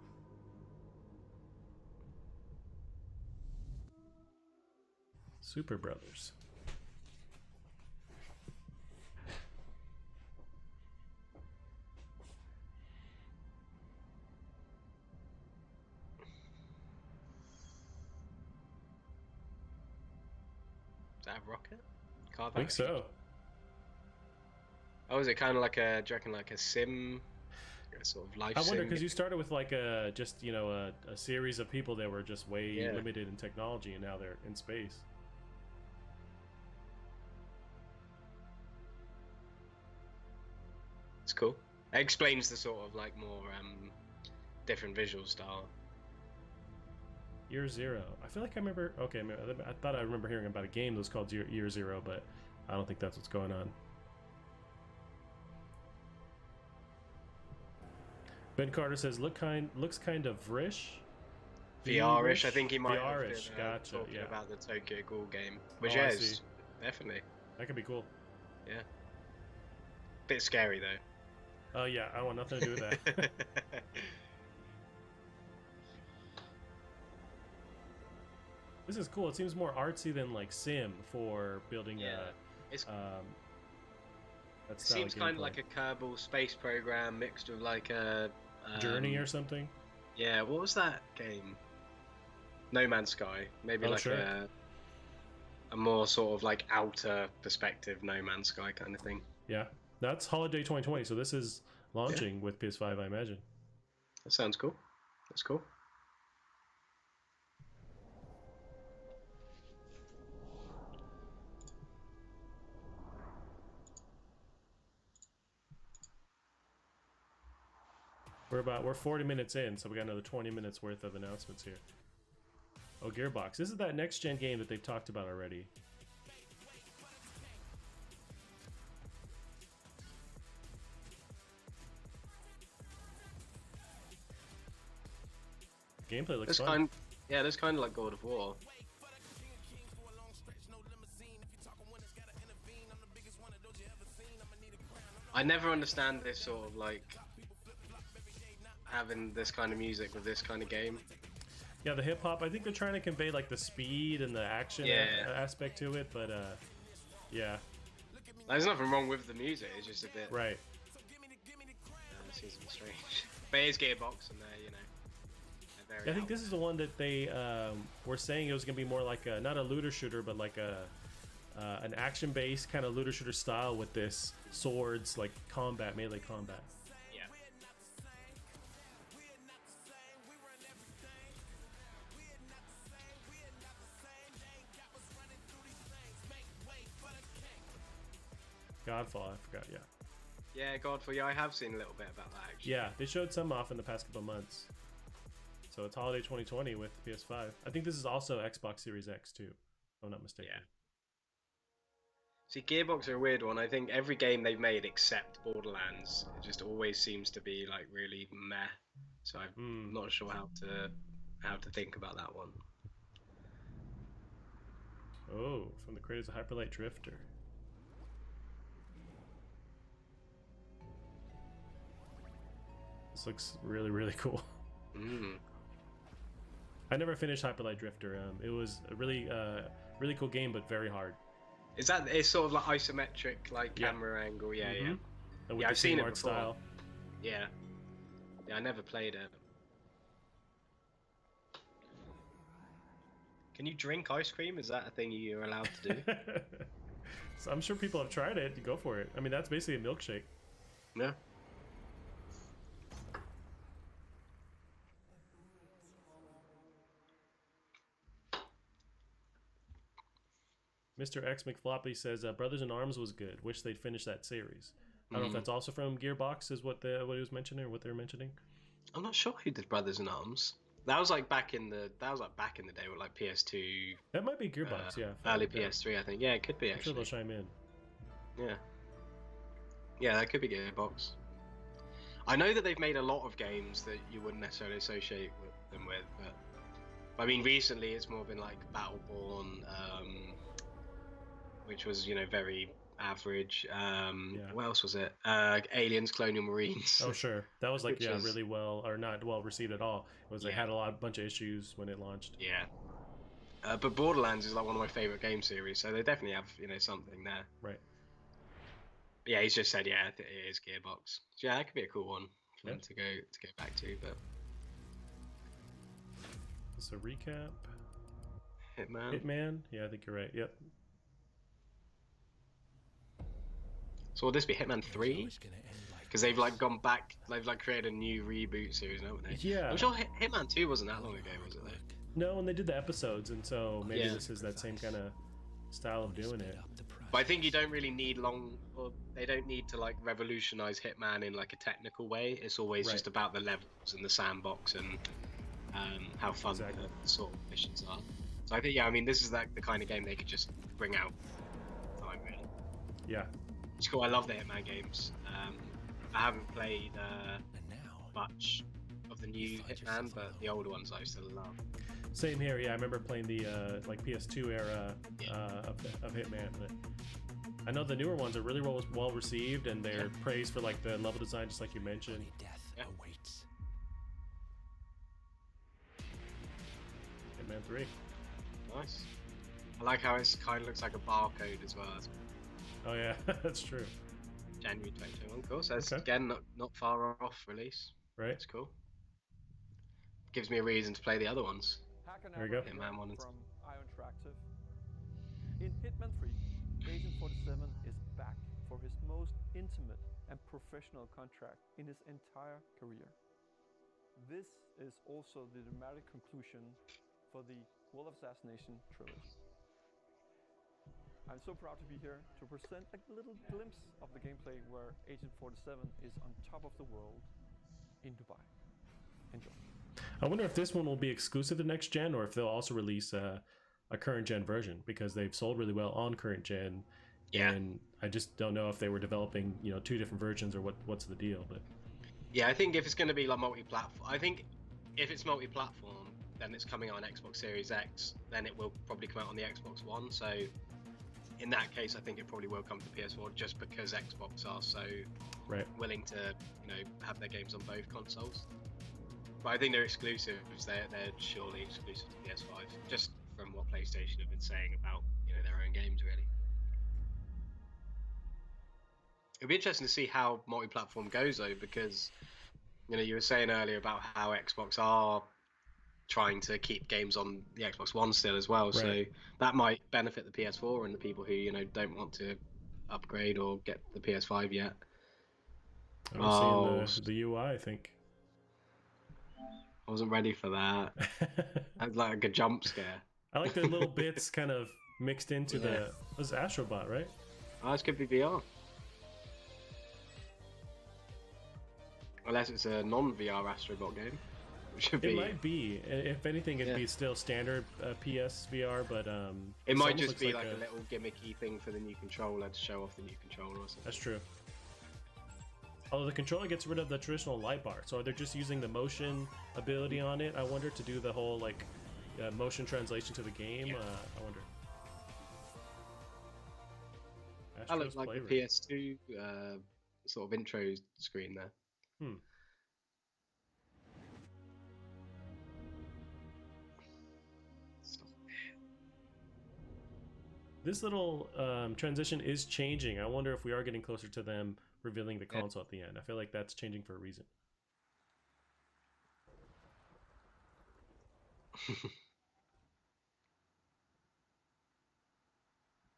Super Brothers. Does that have rocket? Car I think so. Oh, is it kind of like a? Do you reckon like a sim? A sort of life I wonder sim? because you started with like a just a series of people that were just way limited in technology, and now they're in space. It's cool. It explains the sort of like more different visual style. Year Zero. I feel like I remember. Okay, I thought I remember hearing about a game that was called Year Zero, but I don't think that's what's going on. Ben Carter says, looks kind of rish. VR-ish. I think he might have been VR-ish. Gotcha. talking Yeah. about the Tokyo Ghoul game, which I is see. definitely. That could be cool. Yeah. Bit scary though. Oh yeah, I want nothing to do with that. This is cool. It seems more artsy than like Sim for building It's that it style seems of kind of gameplay. like a Kerbal space program mixed with like a Journey or something. Yeah, what was that game? No Man's Sky. Maybe Oh, like sure. a more sort of like outer perspective No Man's Sky kind of thing. Yeah, that's holiday 2020. So this is launching with PS5, I imagine. That sounds cool. That's cool. We're 40 minutes in, so we got another 20 minutes worth of announcements here. Oh, Gearbox. This is that next gen game that they've talked about already. Gameplay looks fun. Yeah, that's kind of like God of War. I never understand this sort of like having this kind of music with this kind of game. Yeah, the hip hop. I think they're trying to convey like the speed and the action aspect to it, but yeah. There's nothing wrong with the music. It's just a bit right. It seems a bit strange. But it's Gearbox, and they're I think this is the one that they were saying it was gonna be more like a, not a looter shooter, but like a an action-based kind of looter shooter style with this swords, like combat, melee combat. Yeah. Godfall, I forgot. Yeah. Yeah, Godfall. Yeah, I have seen a little bit about that actually. Yeah, they showed some off in the past couple of months. So it's holiday 2020 with PS5. I think this is also Xbox Series X too, if I'm not mistaken. Yeah. See, Gearbox are a weird one. I think every game they've made except Borderlands, it just always seems to be like really meh. So I'm not sure how to think about that one. Oh, from the creators of Hyperlight Drifter. This looks really, really cool. I never finished Hyperlight Drifter. It was a really, really cool game, but very hard. Is that it's sort of like isometric, like camera angle? Yeah, yeah. And with Yeah, the I've seen it art before. style. Yeah. Yeah, I never played it. Can you drink ice cream? Is that a thing you're allowed to do? So I'm sure people have tried it. Go for it. I mean, that's basically a milkshake. Yeah. Mr. X McFloppy says, Brothers in Arms was good. Wish they'd finish that series. I don't know if that's also from Gearbox, is what he was mentioning, or what they were mentioning. I'm not sure who did Brothers in Arms. That was like back in the day with like PS2. That might be Gearbox, yeah. Early PS3, I think. Yeah, it could be actually. I'm sure they'll chime in. Yeah. Yeah, that could be Gearbox. I know that they've made a lot of games that you wouldn't necessarily associate them with, but I mean, recently it's more been like Battleborn, which was, very average. What else was it? Aliens, Colonial Marines. Oh, sure. That was like, was... really well, or not well received at all. It was, they had a bunch of issues when it launched. Yeah. But Borderlands is like one of my favorite game series, so they definitely have, something there. Right. Yeah, he's just said, it is Gearbox. So, yeah, that could be a cool one for them to go back to, but... So recap. Hitman? Yeah, I think you're right. Yep. So will this be Hitman 3? Because they've like gone back, they've like created a new reboot series, haven't they? Yeah. I'm sure Hitman 2 wasn't that long ago, was it? No, and they did the episodes, and so maybe this is that same kind of style of doing it. But I think you don't really need they don't need to like revolutionize Hitman in like a technical way. It's always just about the levels and the sandbox and how fun the sort of missions are. So I think, this is like the kind of game they could just bring out. Really. Yeah. It's cool. I love the Hitman games. I haven't played much of the new Hitman, but the older ones I still love. Same here. Yeah, I remember playing the like PS2 era of Hitman. But I know the newer ones are really well received, and they're praised for like the level design, just like you mentioned. Nice. I like how it kind of looks like a barcode as well. Oh yeah, that's true. January 2021, cool. So it's Okay. again not far off release. Right. That's cool. Gives me a reason to play the other ones. There you go. Hitman 1 and 2. From IO Interactive. In Hitman 3, Agent 47 is back for his most intimate and professional contract in his entire career. This is also the dramatic conclusion for the World of Assassination trilogy. I'm so proud to be here to present a little glimpse of the gameplay where Agent 47 is on top of the world in Dubai. Enjoy. I wonder if this one will be exclusive to next gen, or if they'll also release a current gen version, because they've sold really well on current gen. Yeah. And I just don't know if they were developing, you know, 2 different versions or what's the deal. But yeah, I think if it's going to be like multi-platform, I think if it's multi-platform, then it's coming on Xbox Series X. Then it will probably come out on the Xbox One. So in that case, I think it probably will come to PS4, just because Xbox are so willing to, you know, have their games on both consoles. But I think they're exclusives. They're surely exclusive to PS5, just from what PlayStation have been saying about, you know, their own games, really. It'll be interesting to see how multi-platform goes, though, because, you know, you were saying earlier about how Xbox are trying to keep games on the Xbox One still as well. Right. So that might benefit the PS4 and the people who, you know, don't want to upgrade or get the PS5 yet. I'm seeing the UI, I think. I wasn't ready for that. That was like a jump scare. I like the little bits kind of mixed into the... This is Astrobot, right? Oh, this could be VR. Unless it's a non-VR Astrobot game. It might be. If anything, it'd be still standard PS VR, but it might just be like a little gimmicky thing for the new controller to show off the new controller or something. That's true. Although the controller gets rid of the traditional light bar, so they're just using the motion ability on it. I wonder, to do the whole like motion translation to the game. I wonder. That looks like the PS2 sort of intro screen there. This little transition is changing. I wonder if we are getting closer to them revealing the console at the end. I feel like that's changing for a reason.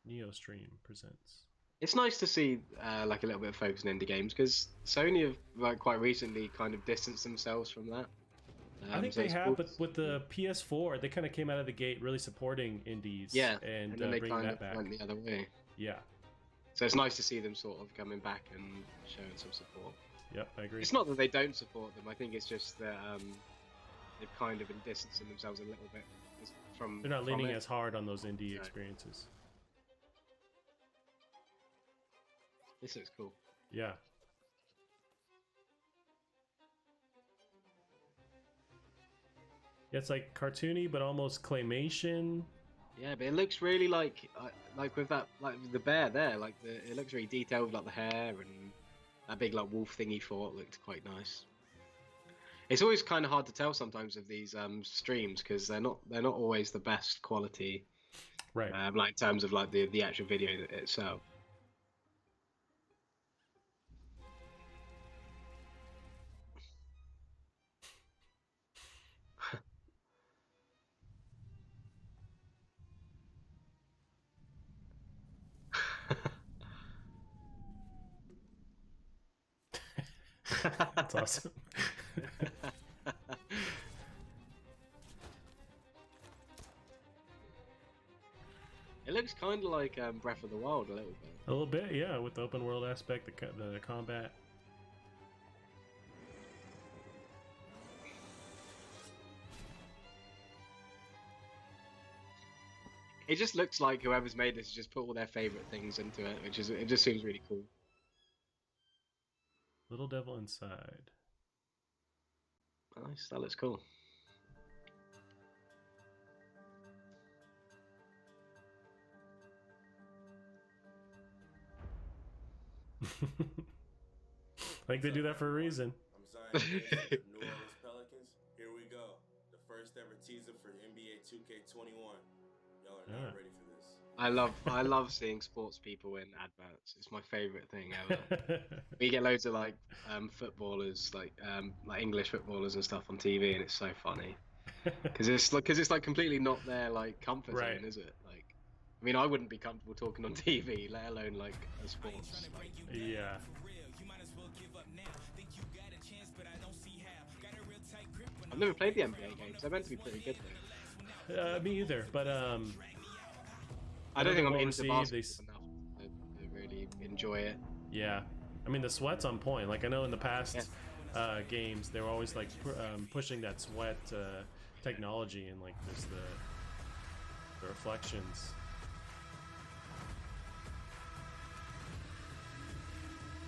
NeoStream presents. It's nice to see like a little bit of focus on indie games, because Sony have like quite recently kind of distanced themselves from that. I think they have, but with the PS4, they kind of came out of the gate really supporting indies. Yeah, and then they bringing kind that of back. went the other way. Yeah. So it's nice to see them sort of coming back and showing some support. Yep, I agree. It's not that they don't support them. I think it's just that they've kind of been distancing themselves a little bit from. They're not leaning as hard on those indie experiences. This looks cool. Yeah. Yeah, it's like cartoony, but almost claymation. Yeah, but it looks really like with that, like the bear there, like it looks really detailed, like the hair and that big like wolf thing he fought looked quite nice. It's always kind of hard to tell sometimes of these streams, because they're not always the best quality, right? Like in terms of like the actual video itself. That's awesome. It looks kind of like Breath of the Wild a little bit. A little bit, yeah, with the open world aspect, the combat. It just looks like whoever's made this just put all their favorite things into it, it just seems really cool. Little Devil Inside. Nice, that looks cool. I think they do that for a reason. I'm Zion New Orleans Pelicans. Here we go. The first ever teaser for NBA 2K21. Yeah. not ready for this. I love seeing sports people in adverts. It's my favorite thing ever. We get loads of like footballers, like English footballers and stuff on TV, and it's so funny because it's like completely not their like comfort Right. zone, is it? Like, I mean, I wouldn't be comfortable talking on TV, let alone like a sports. Like, Yeah. I've never played the NBA games. They're meant to be pretty good though. Me either, but I don't think I'm well into received. basketball enough to really enjoy it. Yeah, I mean the sweat's on point. Like I know in the past games they were always like pushing that sweat technology and like there's the reflections.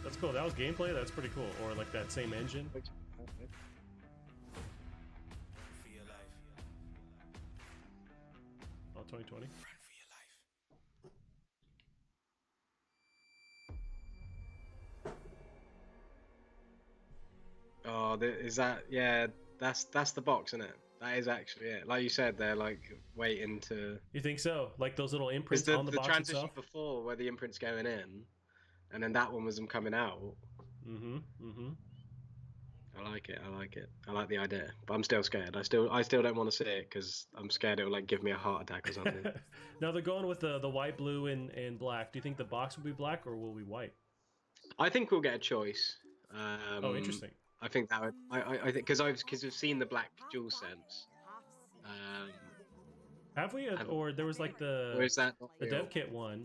That's cool. That was gameplay. That's pretty cool. Or like that same engine. Oh, 2020. Oh, is that? Yeah, that's the box, isn't it? That is actually it. Like you said, they're like waiting to. You think so? Like those little imprints Because on the box transition itself? before, where the imprint's going in, and then that one was them coming out. Mm-hmm. Mm-hmm. I like it. I like it. I like the idea, but I'm still scared. I still don't want to see it because I'm scared it will like give me a heart attack or something. Now they're going with the white, blue, and black. Do you think the box will be black or will be white? I think we'll get a choice. Oh, interesting. I think that would, I think because we've seen the black dual sense. Have we? Or there was like Or is that not the real? dev kit one.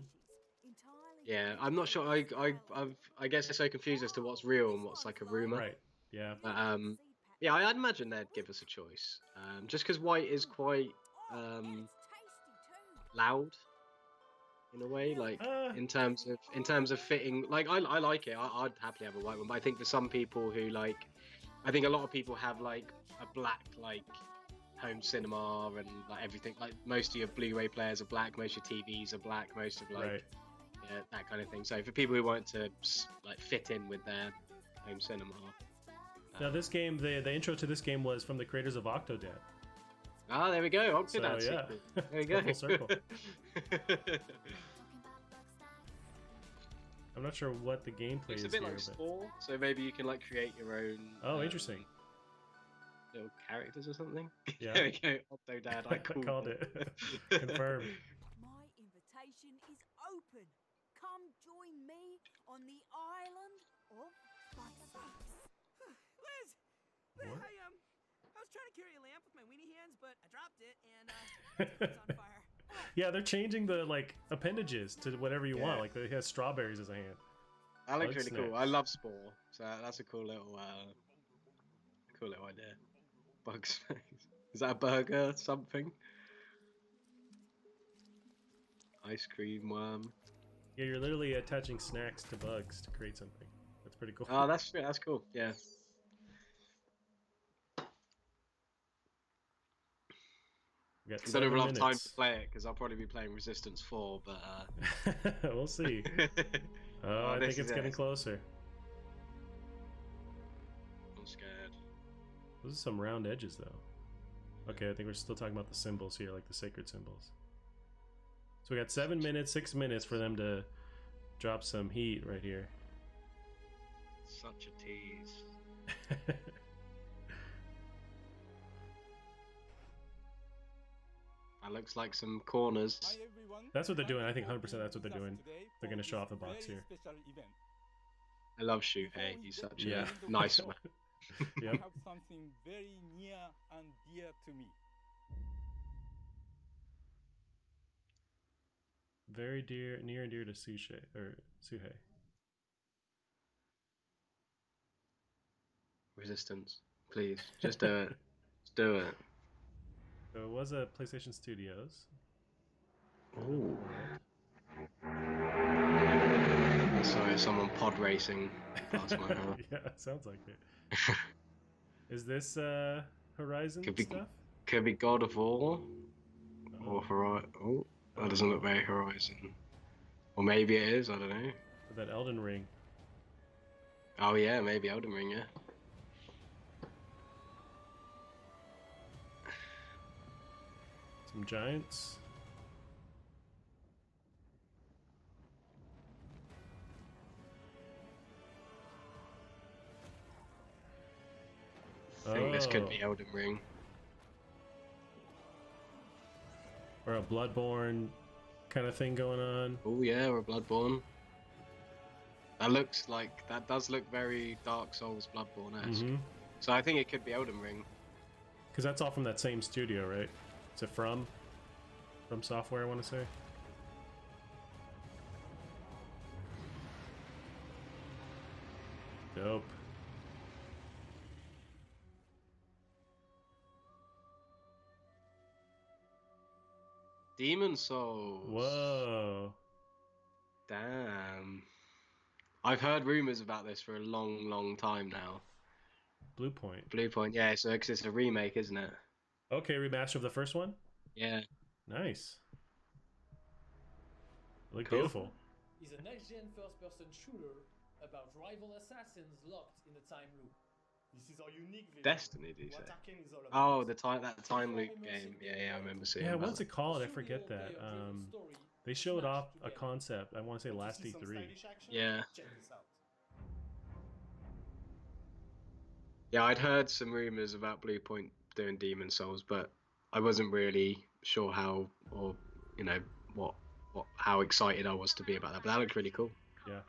Yeah, I'm not sure. I guess they're so confused as to what's real and what's like a rumor. Right. Yeah. But, yeah, I'd imagine they'd give us a choice. Just because white is quite loud in a way, like in terms of fitting. Like I like it. I'd happily have a white one, but I think for some people who like, I think a lot of people have like a black like home cinema and like everything. Like most of your Blu-ray players are black, most of your TVs are black, most of like yeah, that kind of thing. So for people who want to like fit in with their home cinema. Now this game, the intro to this game was from the creators of Octodad. Ah, there we go. Octodad So, yeah. sequel. There we go. Full circle. I'm not sure what the gameplay It's is a bit here, like but... Spore, so maybe you can like create your own. Oh, interesting. Little characters or something. Yeah. There we go. Octodad. I called it. Confirmed. My invitation is open. Come join me on the island of Bugsnax. Liz! What? I was trying to carry a lamp with my weenie hands, but I dropped it and it's on fire. Yeah, they're changing the like appendages to whatever you want. Like it has strawberries as a hand. That looks Bug really cool. snacks. I love Spore, so that's a cool little idea. Bugs. Is that a burger? Something? Ice cream worm. Yeah, you're literally attaching snacks to bugs to create something. That's pretty cool. Oh, that's cool. Yeah. We got I don't have 7 enough time minutes. to play it because I'll probably be playing Resistance 4, but We'll see. Oh, I this think it's is getting it. closer. I'm scared. Those are some round edges, though. Okay, I think we're still talking about the symbols here, like the sacred symbols. So we got 7 minutes, 6 minutes for them to drop some heat right here. Such a tease. That looks like some corners. That's what they're doing. I think 100% that's what they're doing. They're going to show off the box here. I love Shuhei. He's such Yeah. a nice man. Yep. have something very near and dear to me. Very near and dear to Suhei. Resistance, please, just do it. Just do it. So it was a PlayStation Studios. Ooh. Sorry, someone pod racing past my house. Yeah, it sounds like it. Is this Horizon stuff? Could be God of War or Horizon. Oh, that doesn't look very Horizon. Or maybe it is. I don't know. Or that Elden Ring. Oh yeah, maybe Elden Ring. Yeah. Some giants. this could Whoa. be Elden Ring. Or a Bloodborne kind of thing going on. Oh yeah, or Bloodborne. That does look very Dark Souls Bloodborne-esque. So I think it could be Elden Ring. Because that's all from that same studio, right? Is it from Software, I want to say? Dope. Demon Souls. Whoa. Damn. I've heard rumors about this for a long, long time now. Bluepoint. Yeah, so because it's a remake, isn't it? Okay, remaster of the first one? Yeah. Nice. Look Cool. beautiful. Is a next-gen first-person shooter about rival assassins locked in a time loop. This is our unique vision. Destiny, do you say? What Arcane is all about. Oh, that time loop game. Yeah, I remember seeing Yeah, that. what's it called? I forget that. They showed off a concept, I want to say last E3. Yeah. Check this out. Yeah, I'd heard some rumors about Bluepoint doing Demon Souls, but I wasn't really sure how, or you know, how excited I was to be about that. But that looked really cool. Yeah.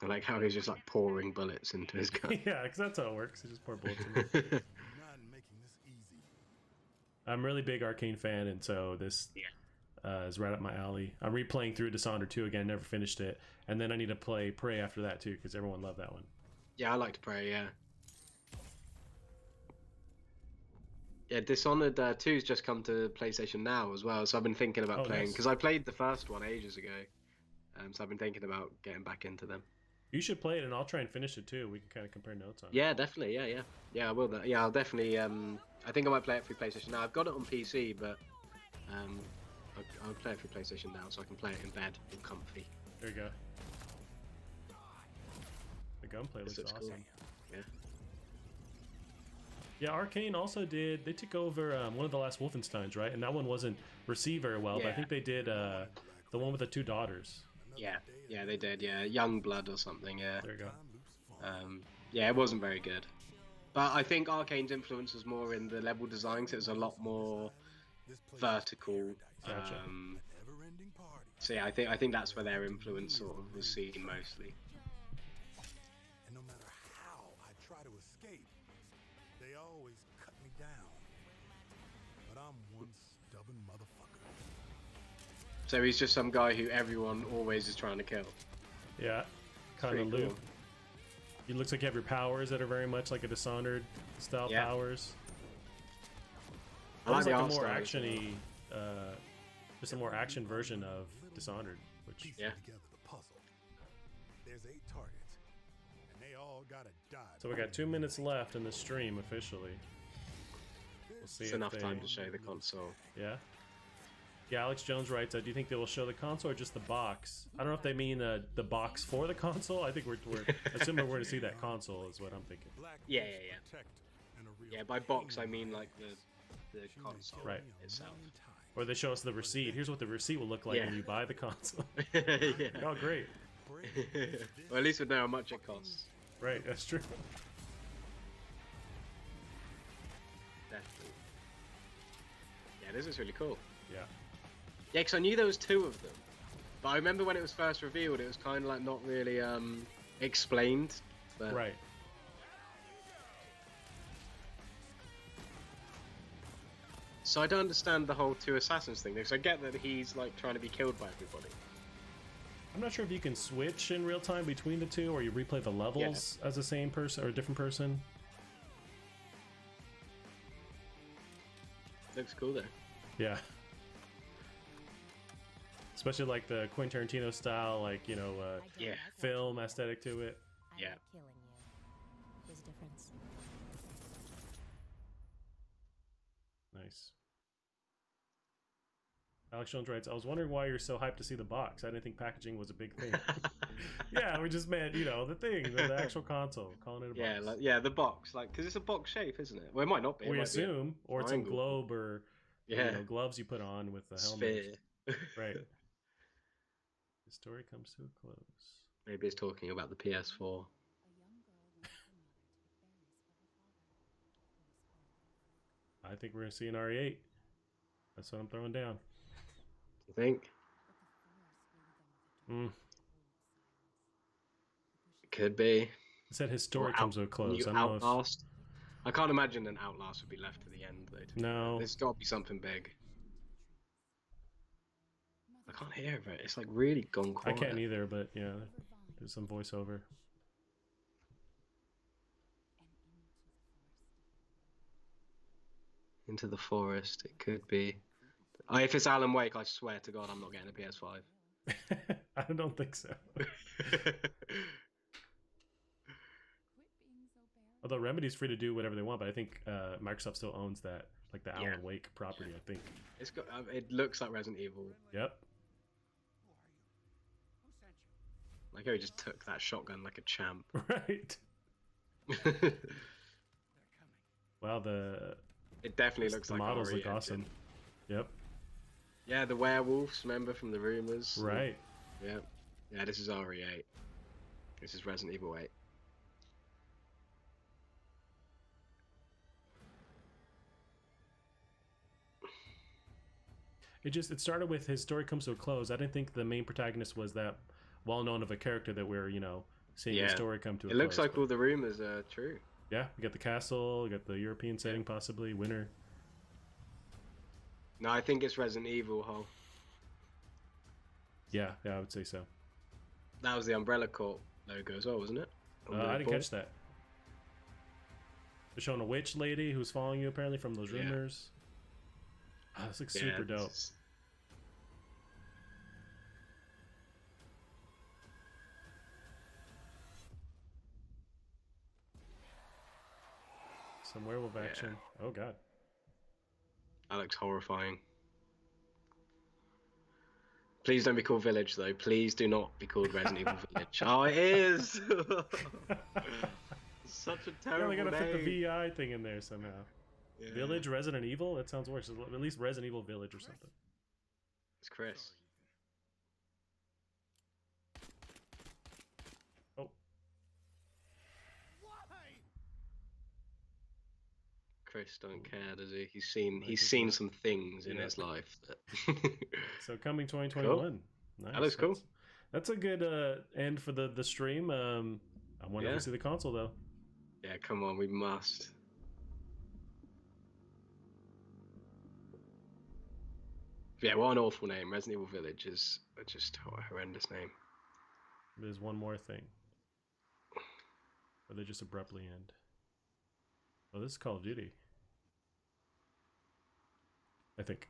I like how he's just like pouring bullets into his gun. Yeah, because that's how it works. You just pour bullets in it. I'm a really big Arcane fan, and so this is right up my alley. I'm replaying through Dishonored 2 again, never finished it. And then I need to play Prey after that too, because everyone loved that one. Yeah, I like to Prey, yeah. Yeah, Dishonored 2's just come to PlayStation Now as well, so I've been thinking about playing, because I played the first one ages ago. So I've been thinking about getting back into them. You should play it, and I'll try and finish it too. We can kind of compare notes on it. Yeah, definitely. Yeah, I will. Yeah, I'll definitely. I think I might play it through PlayStation Now. I've got it on PC, but I'll play it through PlayStation Now, so I can play it in bed, all comfy. There you go. The gunplay looks awesome. Cool. Yeah. Yeah, Arcane also did. They took over one of the last Wolfensteins, right? And that one wasn't received very well. But I think they did the one with the two daughters. Yeah, they did. Yeah, Young Blood or something. Yeah. There you go. Yeah, it wasn't very good. But I think Arcane's influence was more in the level design, so it was a lot more vertical. Gotcha. So yeah, I think that's where their influence sort of was seen mostly. And no matter how I try to escape, they always cut me down. But I'm one stubborn motherfucker. So he's just some guy who everyone always is trying to kill. Yeah, kind of Pretty loop. cool. It looks like you have your powers that are very much like a Dishonored style powers. I like It's the like a art more style. actiony, just a more action version of Dishonored, which yeah. Together the puzzle. There's 8 targets, and they all gotta die. So we got 2 minutes left in the stream officially. We'll see. It's if enough they... time to show the console. Yeah. Yeah, Alex Jones writes, do you think they will show the console or just the box? I don't know if they mean the box for the console. I think we're assuming we're going to see that console is what I'm thinking. Yeah. Yeah, by box I mean like the console itself. Or they show us the receipt. Here's what the receipt will look like when you buy the console. Yeah. Oh, great. Well, at least we know how much it costs. Right, that's true. Definitely. Yeah, this is really cool. Yeah. Yeah, because I knew there was 2 of them. But I remember when it was first revealed, it was kind of like not really explained. But... Right. So I don't understand the whole 2 assassins thing, because I get that he's like trying to be killed by everybody. I'm not sure if you can switch in real time between the 2 or you replay the levels as the same person or a different person. Looks cool though. Yeah. Especially like the Quentin Tarantino style, like, you know, film aesthetic to it. Yeah. Killing you. There's a difference. Nice. Alex Jones writes, I was wondering why you're so hyped to see the box. I didn't think packaging was a big thing. Yeah, we just meant, you know, the thing, the actual console, calling it a box. The box, like, because it's a box shape, isn't it? Well, it might not be. We assume, or it's some globe or you know, gloves you put on with the helmet. Sphere. Right. His story comes to a close. Maybe he's talking about the PS4. I think we're gonna see an RE8. That's what I'm throwing down. You think? It could be. It said his story comes to a close. I don't know Outlast. I can't imagine an Outlast would be left to the end, though. No. There's got to be something big. I can't hear it. It's like really gone quiet. I can't either, but yeah, there's some voiceover. Into the forest. It could be. If it's Alan Wake, I swear to God, I'm not getting a PS5. I don't think so. Although Remedy's free to do whatever they want, but I think Microsoft still owns that, like the Alan Wake property. I think it's got. It looks like Resident Evil. Yep. Like how he just took that shotgun like a champ. Right. Wow, it definitely looks the like models RE look awesome. Yep. Yeah, the werewolves, remember from the rumors? Right. Yeah. Yeah, this is RE8. This is Resident Evil 8. It started with his story comes to a close. I didn't think the main protagonist was that well known of a character that we're, seeing his story come to a close. It looks like all the rumors are true. Yeah, we got the castle, we got the European setting possibly, winter. No, I think it's Resident Evil, Hull. Yeah, I would say so. That was the Umbrella Corp logo as well, wasn't it? I didn't catch that. They're showing a witch lady who's following you apparently from those rumors. Oh, this looks super dope. Some werewolf action. Oh god. That looks horrifying. Please don't be called Village, though. Please do not be called Resident Evil Village. Oh, it is! Such a terrible they gotta name. fit the VI thing in there somehow. Yeah. Village Resident Evil? That sounds worse. At least Resident Evil Village or something. It's Chris. Oh. Chris don't care, does he? He's seen some things in his life that. So coming 2021. Cool. Nice. That looks cool. That's a good end for the stream. I want to see the console though. Yeah, come on, we must. Yeah, what an awful name. Resident Evil Village is just a horrendous name. There's one more thing. Or they just abruptly end. Oh, this is Call of Duty. I think.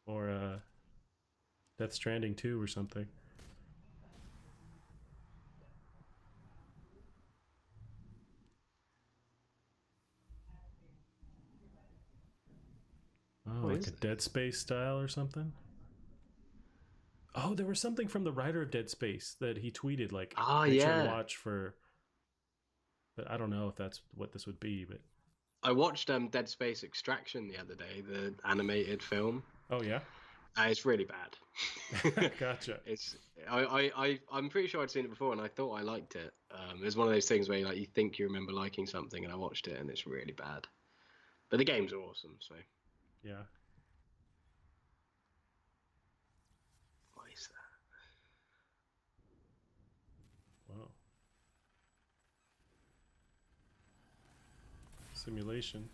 Or Death Stranding 2 or something. Oh, like a Dead Space style or something? Oh, there was something from the writer of Dead Space that he tweeted, like, make sure to watch for... But I don't know if that's what this would be, but... I watched Dead Space Extraction the other day, the animated film. Oh, yeah? It's really bad. Gotcha. I'm pretty sure I'd seen it before, and I thought I liked it. It was one of those things where you think you remember liking something, and I watched it, and it's really bad. But the games are awesome, so... Yeah. What is that? Wow. Simulation.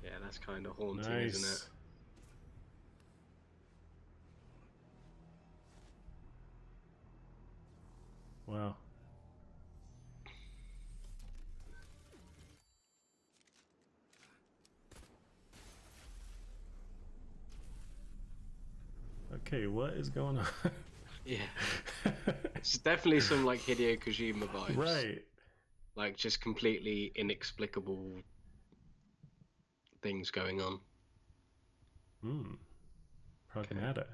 Yeah, that's kind of haunting, Nice. isn't it? Wow. Okay, what is going on? Yeah. It's definitely some like Hideo Kojima vibes. Right. Like just completely inexplicable things going on. Pragmata.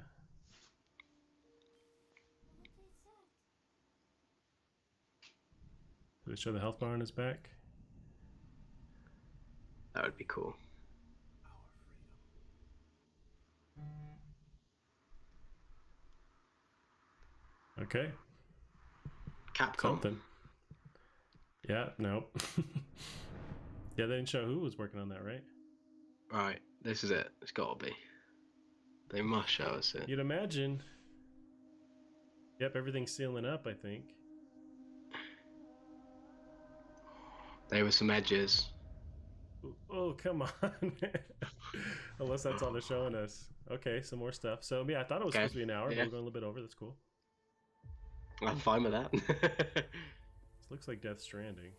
Did it show the health bar on his back? That would be cool. Okay. Capcom. Something. Yeah, nope. Yeah, they didn't show who was working on that, right? Right, this is it. It's got to be. They must show us it. You'd imagine. Yep, everything's sealing up, I think. There were some edges. Oh, come on. Unless that's all they're showing us. Okay, some more stuff. So, yeah, I thought it was supposed to be an hour, but we're going a little bit over. That's cool. I'm fine with that. This looks like Death Stranding.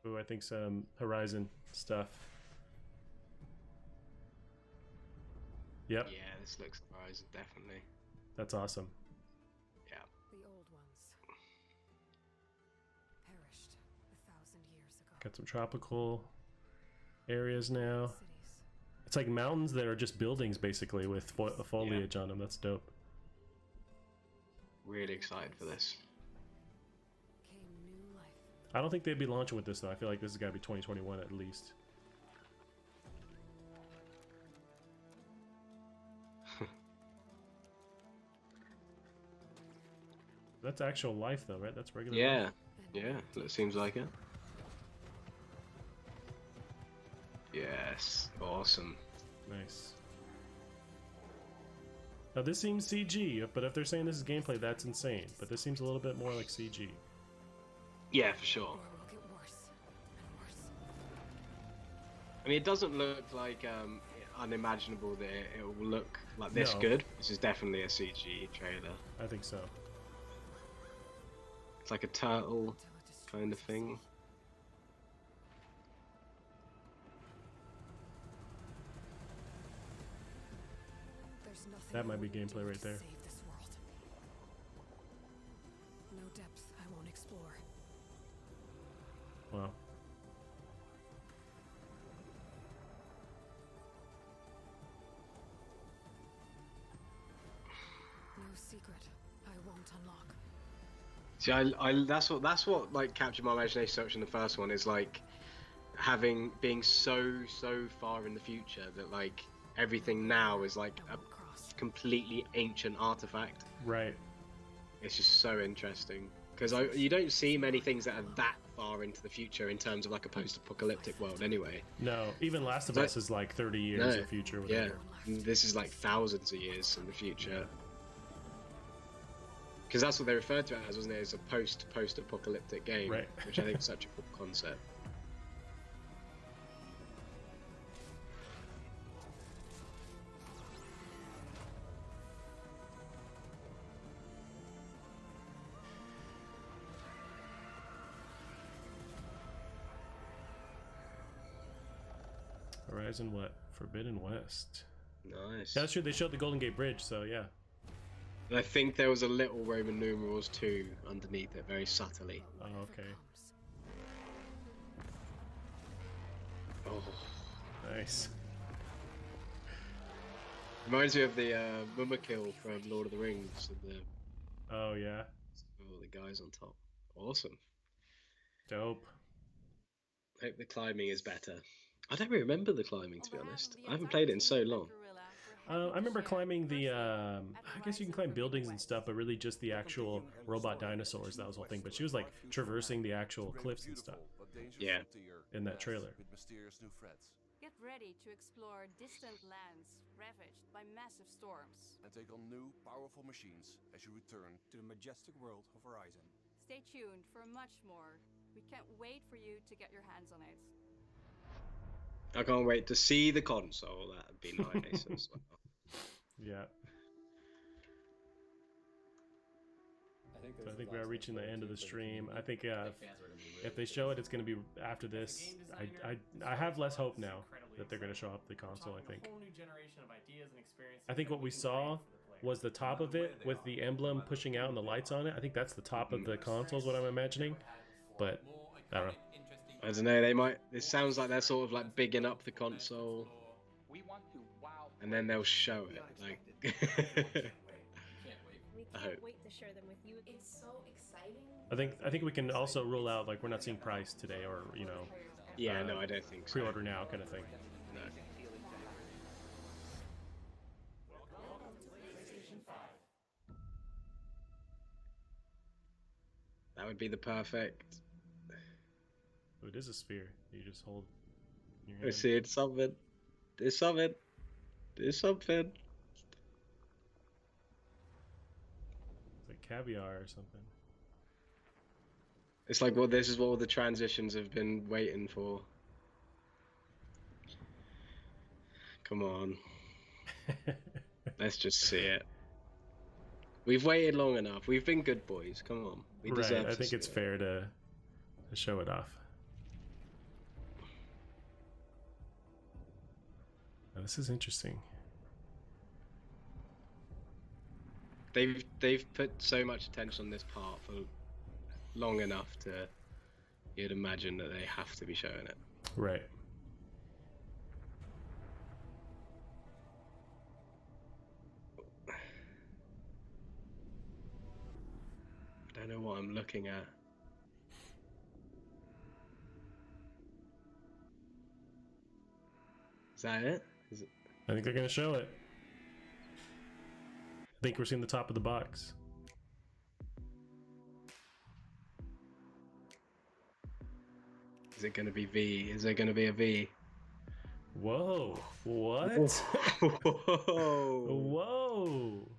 Ooh, I think some Horizon stuff. Yep. Yeah, this looks Horizon, definitely. That's awesome. Yeah. The old ones perished 1,000 years ago. Got some tropical areas now. It's like mountains that are just buildings, basically, with foliage on them. That's dope. Really excited for this. I don't think they'd be launching with this, though. I feel like this has got to be 2021 at least. That's actual life, though, right? That's regular life. Yeah, it seems like it. Yes, awesome. Nice. Now, this seems CG, but if they're saying this is gameplay, that's insane. But this seems a little bit more like CG. Yeah, for sure. I mean, it doesn't look like unimaginable that it will look like this good. This is definitely a CG trailer. I think so. It's like a turtle kind of thing. That might be gameplay right there. No depth I won't explore. Wow. No secret I won't unlock. See, that's what like captured my imagination so much in the first one is like being so far in the future that like everything now is like a completely ancient artifact. Right. It's just so interesting because you don't see many things that are that far into the future in terms of like a post-apocalyptic world anyway. No, even Last of Us is like 30 years in the future. Yeah, this is like thousands of years in the future. Because that's what they referred to it as, wasn't it? As a post-apocalyptic game, right. Which I think is such a cool concept. Horizon what? Forbidden West. Nice. That's true. They showed the Golden Gate Bridge, so yeah. And I think there was a little Roman numerals 2 underneath it, very subtly. Oh, okay. Oh, nice. Reminds me of the Mummakil from Lord of the Rings. And the, oh yeah. All the guys on top. Awesome. Dope. Hope the climbing is better. I don't really remember the climbing, to be honest. I haven't played it in so long. I remember climbing the, I guess you can climb buildings and stuff, but really just the actual robot dinosaurs, that was the whole thing. But she was like traversing the actual cliffs and stuff. Yeah. In that trailer. Get ready to explore distant lands ravaged by massive storms. And take on new, powerful machines as you return to the majestic world of Horizon. Stay tuned for much more. We can't wait for you to get your hands on it. I can't wait to see the console. That'd be nice as well. Yeah. So I think we are reaching the end of the stream. I think if they show it, it's going to be after this. I have less hope now that they're going to show up the console. I think what we saw was the top of it with the emblem pushing out and the lights on it. I think that's the top of the console is what I'm imagining. But I don't know. I don't know. They might. It sounds like they're sort of like bigging up the console, and then they'll show it. Like, I hope. Wait to share them with you. It's so exciting. I think we can also rule out like we're not seeing price today, or you know. Yeah, no, I don't think so. Pre-order now, kind of thing. No. That would be the perfect. Oh, it is a sphere. You just hold. In your I hand. see it's something. There's something. There's something. It's like caviar or something. It's like, well, this is what all the transitions have been waiting for. Come on. Let's just see it. We've waited long enough. We've been good boys. Come on. We deserve Right. I to think see it's it. fair to show it off. Now, this is interesting. They've put so much attention on this part for long enough to you'd imagine that they have to be showing it. Right. I don't know what I'm looking at. Is that it? Is it? I think they're gonna show it. I think we're seeing the top of the box. Is it going to be V? Is there going to be a V? Whoa! What? Whoa! Whoa!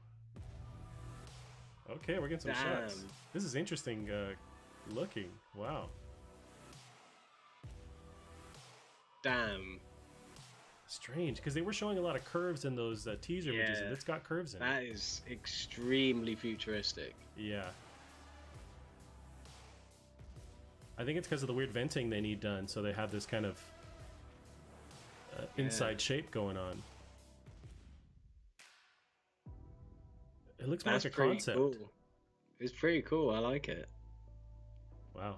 Okay, we're getting some shots. Damn. This is interesting looking. Wow. Damn. Strange, because they were showing a lot of curves in those teaser images, and it's got curves in it. That is extremely futuristic. Yeah. I think it's because of the weird venting they need done, so they have this kind of inside shape going on. It looks more like a concept. Cool. It's pretty cool. I like it. Wow.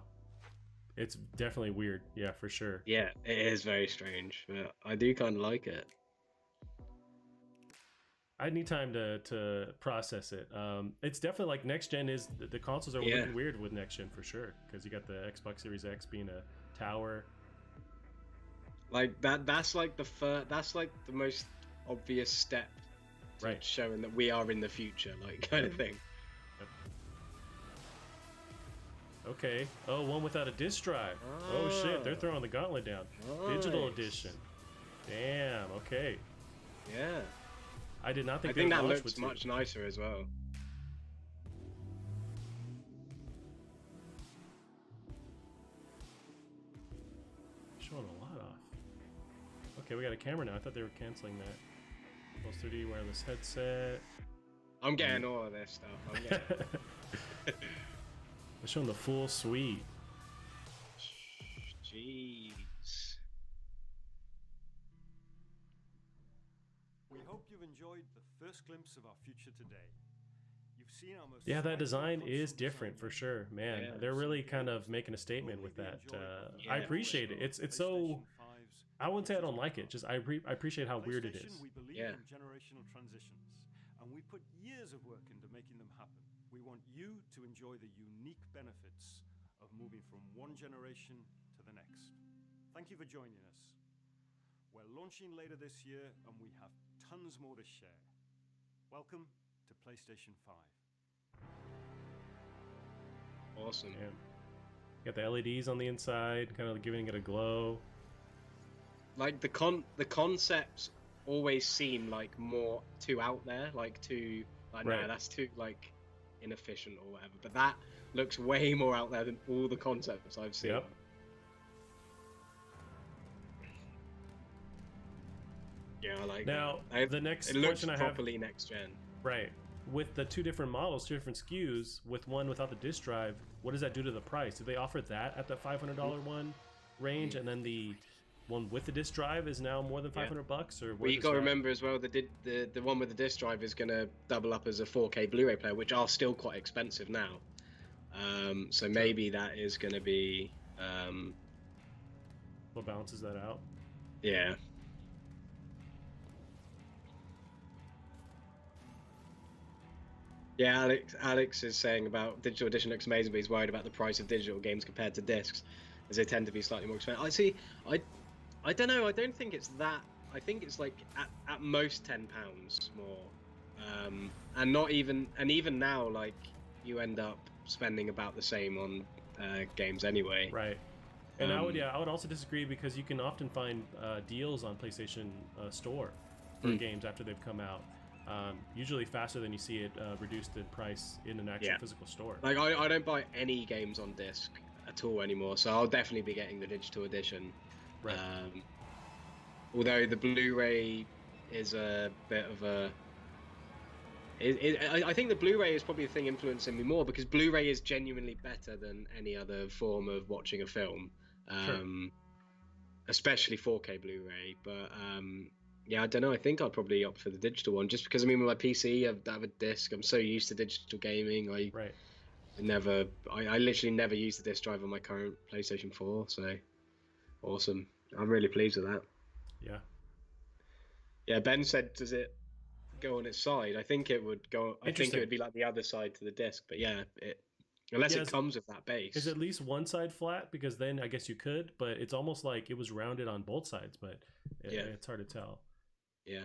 It's definitely weird. Yeah, for sure. Yeah, it is very strange, but I do kind of like it. I need time to process it. It's definitely like next gen is the consoles are looking weird with next gen for sure, because you got the Xbox Series X being a tower. Like that's like the first. That's like the most obvious step, to showing that we are in the future, like kind of thing. Okay. Oh, one without a disc drive. Oh shit, they're throwing the gauntlet down. Digital edition. Damn. Okay. Yeah. I did not think. I think that looks much nicer as well. Showing a lot off. Okay, we got a camera now. I thought they were canceling that. Pulse 3D wireless headset. I'm getting all of this stuff. I'm getting They're showing the full suite. Jeez. We hope you've enjoyed the first glimpse of our future today. You've seen our most Yeah, that design striking is console different design for sure, man. Yeah. They're really kind of making a statement with that. I appreciate it. It's so. I wouldn't say I don't like it. Just I appreciate how weird it is. We believe in generational transitions, and we put years of work into making them happen. We want you to enjoy the unique benefits of moving from one generation to the next. Thank you for joining us. We're launching later this year, and we have tons more to share. Welcome to PlayStation 5. Awesome. Yeah. Got the LEDs on the inside, kind of giving it a glow. Like the concepts always seem like more too out there, like too like no, that's too like inefficient or whatever. But that looks way more out there than all the concepts I've seen. Yep. Yeah, I like now that. the next it looks question I have properly next gen. Right. With the two different models, two different SKUs, with one without the disc drive, what does that do to the price? Did they offer that at the $500 one range, and then the one with the disc drive is now more than $500 bucks? Or Well, you got to remember as well, the one with the disc drive is going to double up as a 4K Blu-ray player, which are still quite expensive now. So maybe that is going to be what balances that out? Yeah. Yeah, Alex is saying about digital edition looks amazing, but he's worried about the price of digital games compared to discs, as they tend to be slightly more expensive. I don't know. I don't think it's that. I think it's like at most £10 more, and not even. And even now, like you end up spending about the same on games anyway. Right. And I would also disagree because you can often find deals on PlayStation Store for games after they've come out. Usually faster than you see it reduced in price in an actual physical store. Like I don't buy any games on disc at all anymore, so I'll definitely be getting the digital edition. Right. Although the Blu-ray is a bit of a... I think the Blu-ray is probably the thing influencing me more, because Blu-ray is genuinely better than any other form of watching a film. Especially 4K Blu-ray, but yeah, I don't know. I think I'd probably opt for the digital one, just because I mean, with my PC, I have a disc. I'm so used to digital gaming. I literally never use the disc drive on my current PlayStation 4. So awesome! I'm really pleased with that. Yeah. Yeah. Ben said, does it go on its side? I think it would go. I think it would be like the other side to the disc. But yeah, unless it comes with that base. Is at least one side flat? Because then I guess you could, but it's almost like it was rounded on both sides. But it's hard to tell. Yeah.